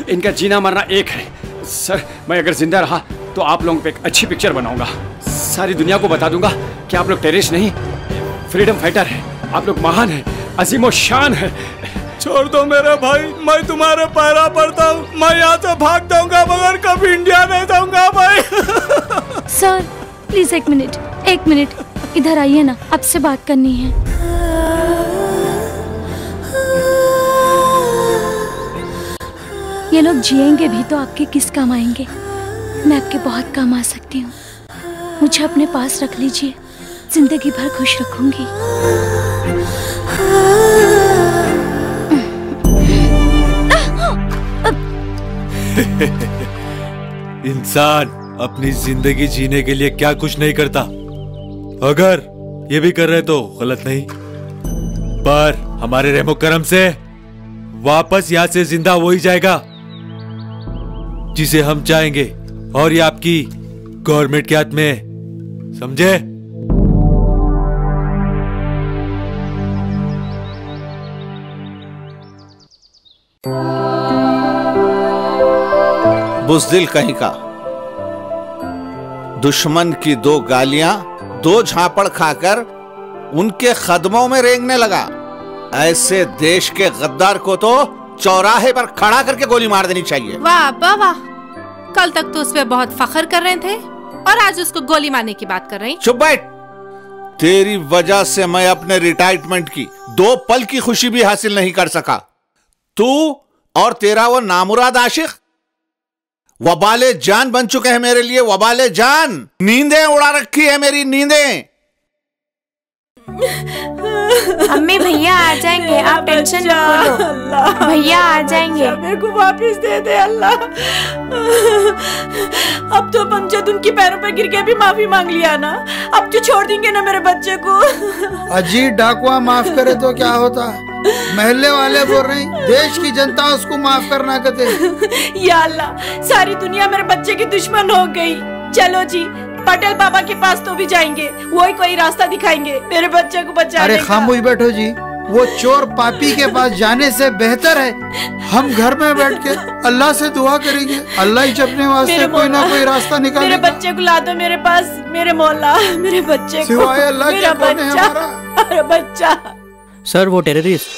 इनका जीना मरना एक है। सर, मैं अगर जिंदा रहा तो आप लोगों पे एक अच्छी पिक्चर बनाऊंगा, सारी दुनिया को बता दूंगा कि आप लोग टेररिस्ट नहीं, फ्रीडम फाइटर है, आप लोग महान है, अजीमो शान है। छोड़ दो मेरे भाई, मैं तुम्हारे पैरा पड़ता हूँ। मैं यहाँ से भाग जाऊंगा मगर कभी इंडिया नहीं जाऊंगा भाई। सर प्लीज एक मिनट इधर आइए ना, आपसे बात करनी है। ये लोग जिएंगे भी तो आपके किस काम आएंगे? मैं आपके बहुत काम आ सकती हूँ, मुझे अपने पास रख लीजिए, जिंदगी भर खुश रखूंगी। इंसान अपनी जिंदगी जीने के लिए क्या कुछ नहीं करता। अगर ये भी कर रहे तो गलत नहीं, पर हमारे रहमो करम से वापस यहाँ से जिंदा वो ही जाएगा जिसे हम चाहेंगे, और ये आपकी गवर्नमेंट के हाथ में है, समझे? बुज़दिल कहीं का, दुश्मन की 2 गालियां 2 झापड़ खाकर उनके कदमों में रेंगने लगा। ऐसे देश के गद्दार को तो चौराहे पर खड़ा करके गोली मार देनी चाहिए। वाह अब्बा वाह, कल तक तो उस पे बहुत फख्र कर रहे थे और आज उसको गोली मारने की बात कर रही। चुप बैठ। तेरी वजह से मैं अपने रिटायरमेंट की 2 पल की खुशी भी हासिल नहीं कर सका। तू और तेरा वो नामुराद आशिक वबाले जान बन चुके हैं मेरे लिए, वबाले जान। नींदें उड़ा रखी है मेरी, नींदें। अम्मी भैया आ जाएंगे, आप टेंशन मत लो, भैया आ जाएंगे। मेरे को वापस दे दे अल्लाह। अब तो पंचत उनकी पैरों पे गिर के भी माफी मांग लिया ना, अब तो छोड़ देंगे ना मेरे बच्चे को। अजी डाकुआ माफ करे तो क्या होता, महल्ले वाले बोल रहे हैं देश की जनता उसको माफ करना कहते। या अल्लाह, सारी दुनिया मेरे बच्चे की दुश्मन हो गई। चलो जी, पटेल बाबा के पास तो भी जाएंगे, वही कोई रास्ता दिखाएंगे मेरे बच्चे को बचाने अरे का। खामोश बैठो जी, वो चोर पापी के पास जाने से बेहतर है हम घर में बैठ के अल्लाह से दुआ करेंगे, अल्लाह ही अपने वास्ते कोई ना कोई रास्ता निकालेगा। मेरे बच्चे को ला दो मेरे पास, मेरे मौला, मेरे बच्चे को। सिवाय अल्लाह के कौन है हमारा? मेरा बच्चा। सर वो टेररिस्ट,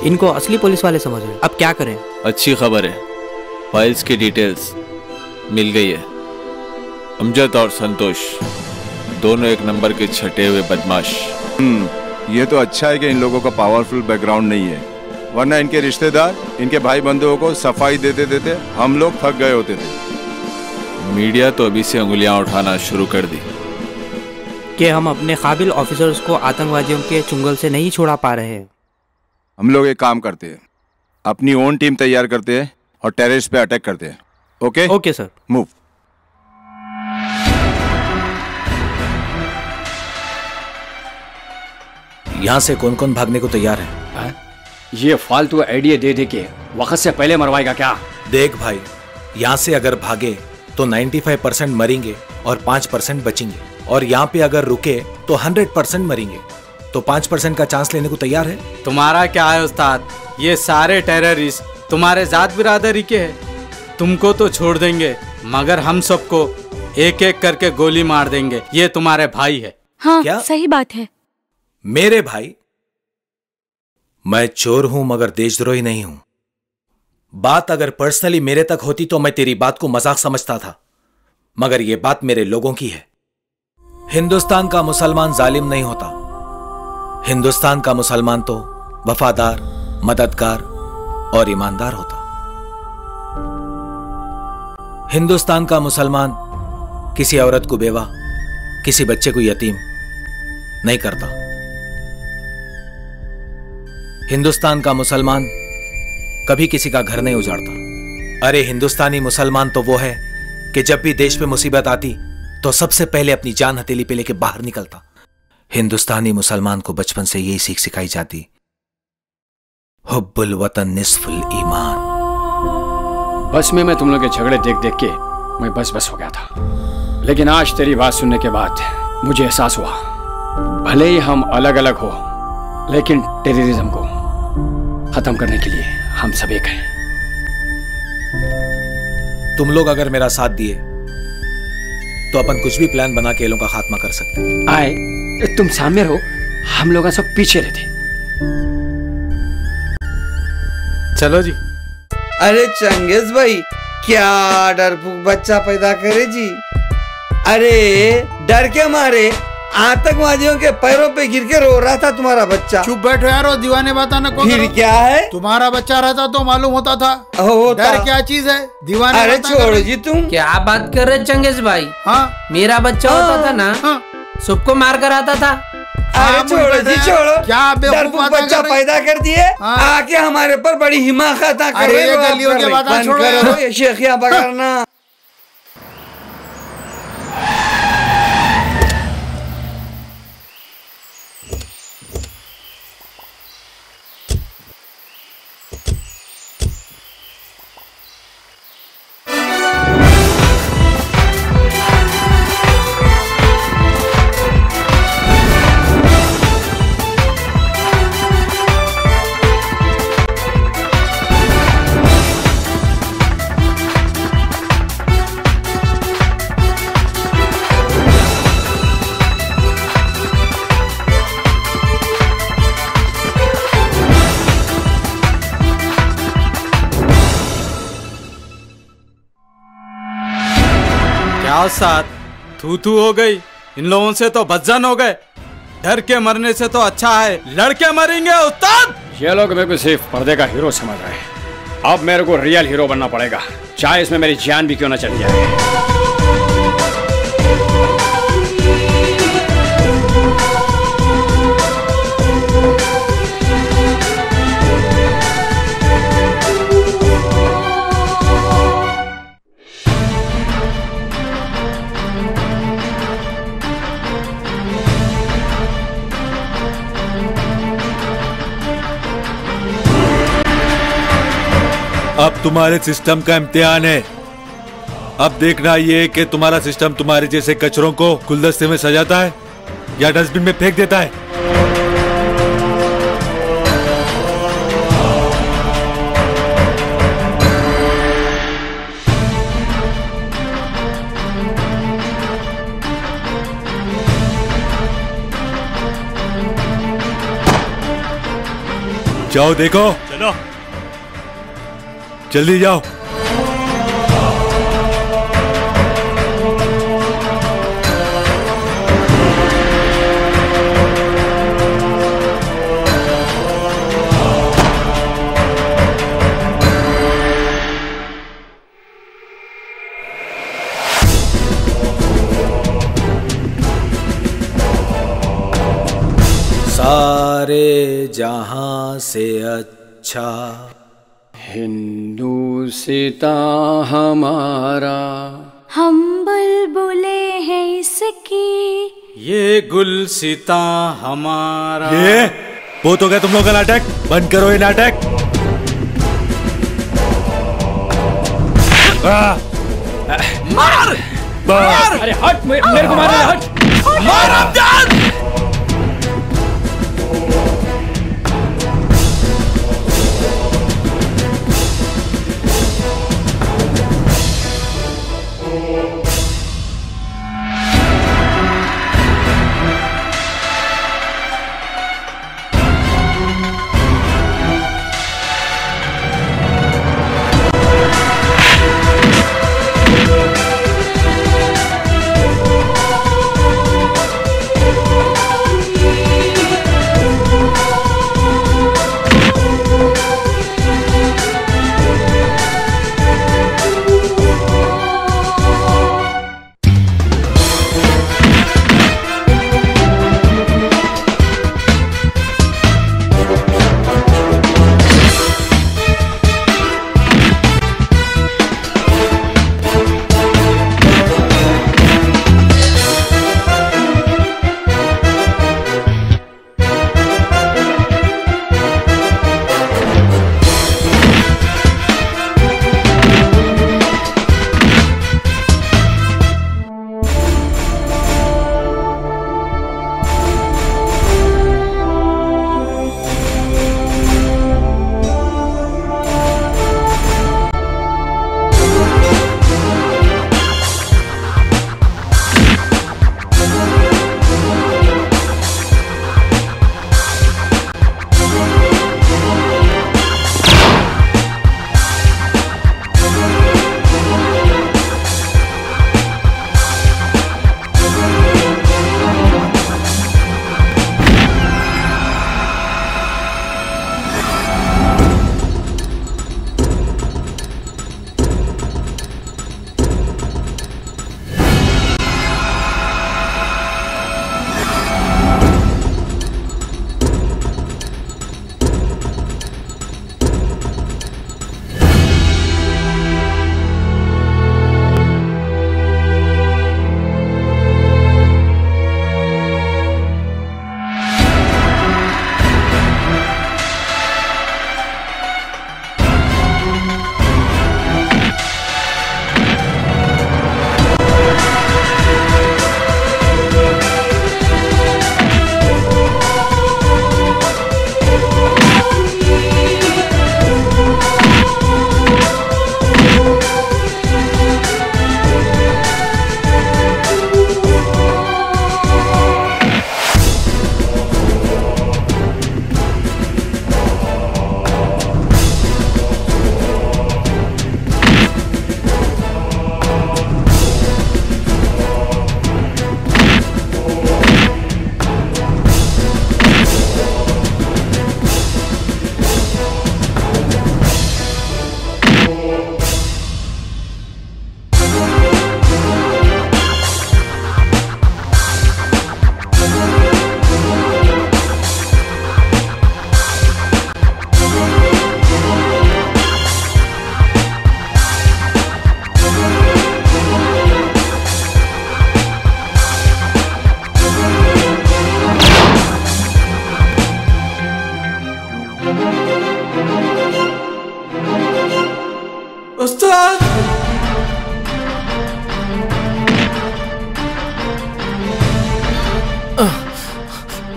इनको असली पुलिस वाले समझ रहे हैं, अब क्या करें? अच्छी खबर है, फाइल्स की डिटेल्स मिल गई है। अमजद और संतोष दोनों एक नंबर के छटे हुए बदमाश। ये तो अच्छा है कि इन लोगों का पावरफुल बैकग्राउंड नहीं है, वरना इनके रिश्तेदार, इनके भाई बंधुओं को सफाई देते देते हम लोग थक गए होते थे। मीडिया तो अभी से उंगलियां उठाना शुरू कर दी कि हम अपने काबिल ऑफिसर्स को आतंकवादियों के चुंगल से नहीं छोड़ा पा रहे हैं। हम लोग एक काम करते हैं, अपनी ओन टीम तैयार करते हैं और टेररिस्ट पे अटैक करते हैं। Okay okay sir, move. यहां से कौन कौन भागने को तैयार है? ये फालतू आइडिया दे दे के वक्त से पहले मरवाएगा क्या? देख भाई, यहां से अगर भागे तो 95% मरेंगे और 5% बचेंगे, और यहाँ पे अगर रुके तो 100% मरेंगे। तो 5% का चांस लेने को तैयार है? तुम्हारा क्या है उस्ताद, ये सारे टेररिस्ट तुम्हारे जात बिरादरी के हैं। तुमको तो छोड़ देंगे मगर हम सबको एक एक करके गोली मार देंगे। ये तुम्हारे भाई है। हाँ क्या? सही बात है। मेरे भाई? मैं चोर हूं मगर देशद्रोही नहीं हूं। बात अगर पर्सनली मेरे तक होती तो मैं तेरी बात को मजाक समझता था, मगर यह बात मेरे लोगों की है। हिंदुस्तान का मुसलमान जालिम नहीं होता। हिंदुस्तान का मुसलमान तो वफादार, मददगार और ईमानदार होता। हिंदुस्तान का मुसलमान किसी औरत को बेवा, किसी बच्चे को यतीम नहीं करता। हिंदुस्तान का मुसलमान कभी किसी का घर नहीं उजाड़ता। अरे हिंदुस्तानी मुसलमान तो वो है कि जब भी देश पे मुसीबत आती तो सबसे पहले अपनी जान हथेली पे लेके बाहर निकलता। हिंदुस्तानी मुसलमान को बचपन से यही सीख सिखाई जाती, हुब्बुल वतन निस्फुल ईमान। बस में मैं तुम लोग के झगड़े देख देख के मैं बस हो गया था, लेकिन आज तेरी बात सुनने के बाद मुझे एहसास हुआ, भले ही हम अलग अलग हो लेकिन टेररिज्म को खत्म करने के लिए हम सब एक हैं। तुम लोग अगर मेरा साथ दिए तो अपन कुछ भी प्लान बना के ये लोगों का खात्मा कर सकते हैं। आए तुम सामने रहो, हम लोग सब पीछे रहते। चलो जी। अरे चंगेज भाई, क्या डरपोक बच्चा पैदा करे जी। अरे डर के मारे आतंकवादियों के पैरों पे गिर के रो रहा था तुम्हारा बच्चा। चुप बैठो यार, वो दीवाने बताना कौन? फिर क्या है? तुम्हारा बच्चा रहता तो मालूम होता था। डर क्या चीज है? दीवाने अरे छोड़ो जी तुम। क्या बात कर रहे चंगेज भाई? हाँ मेरा बच्चा होता था ना, सबको मार कर आता था। अरे छोड़ो जी छोड़ो, क्या डरपोक बच्चा पैदा कर दिए, आके हमारे पर बड़ी हिमाकत कर रहे हो। गलियों के बात छोड़ो, ये शेखिया पकड़ना। क्या उस्ताद, तू तू हो गई। इन लोगों से तो बदजन हो गए। डर के मरने से तो अच्छा है लड़के मरेंगे उस्ताद। ये लोग मेरे को सिर्फ पर्दे का हीरो समझ रहे हैं। अब मेरे को रियल हीरो बनना पड़ेगा, चाहे इसमें मेरी जान भी क्यों ना चली जाए। अब तुम्हारे सिस्टम का इम्तिहान है। अब देखना ये कि तुम्हारा सिस्टम तुम्हारे जैसे कचरों को गुलदस्ते में सजाता है या डस्टबिन में फेंक देता है। जाओ देखो, चलो जल्दी जाओ। सारे जहां से अच्छा हिंदुस्ता हमारा, हम बुलबुले हैं इसकी, ये गुलसिता हमारा। ये वो तो क्या तुम लोग का नाटक, बंद करो ये नाटक। मार! मार! अरे हट, मेरे को मारना, हट! मार अमजद!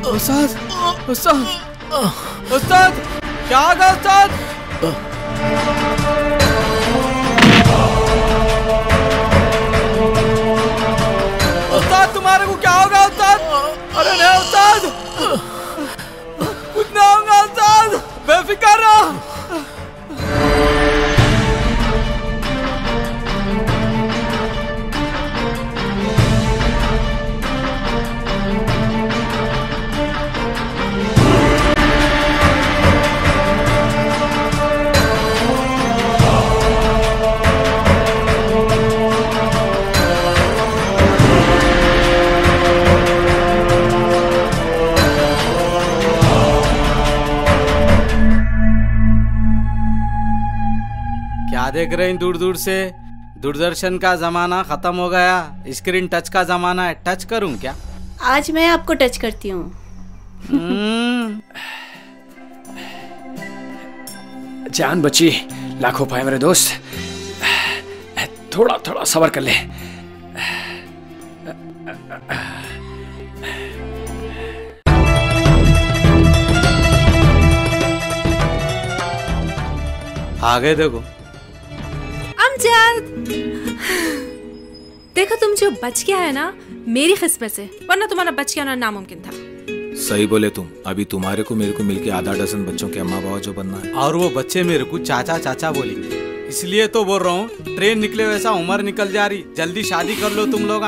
उस्ताद, उस्ताद, उस्ताद, क्या होगा उस्ताद? उस्ताद तुम्हारे को क्या होगा उस्ताद? अरे नहीं उस्ताद, कुछ नहीं होगा उस्ताद, बेफिक्र रहो। क्या देख रहे हैं दूर दूर से? दूरदर्शन का जमाना खत्म हो गया, स्क्रीन टच का जमाना है। टच करूं क्या? आज मैं आपको टच करती हूँ। जान बची, लाखों पाए मेरे दोस्त। थोड़ा थोड़ा सब्र कर ले। आगे देखो। अमजद, देखो तुम जो बच गया है ना, मेरी किस्मत से, वरना तुम्हारा बच गया ना नामुमकिन था। सही बोले तुम। अभी तुम्हारे को मेरे को मिलके आधा डजन बच्चों के अम्मा बाबा जो बनना है। और वो बच्चे मेरे को चाचा चाचा बोलेंगे, इसलिए तो बोल रहा हूँ ट्रेन निकले वैसा उम्र निकल जा रही। जल्दी शादी कर लो तुम लोग।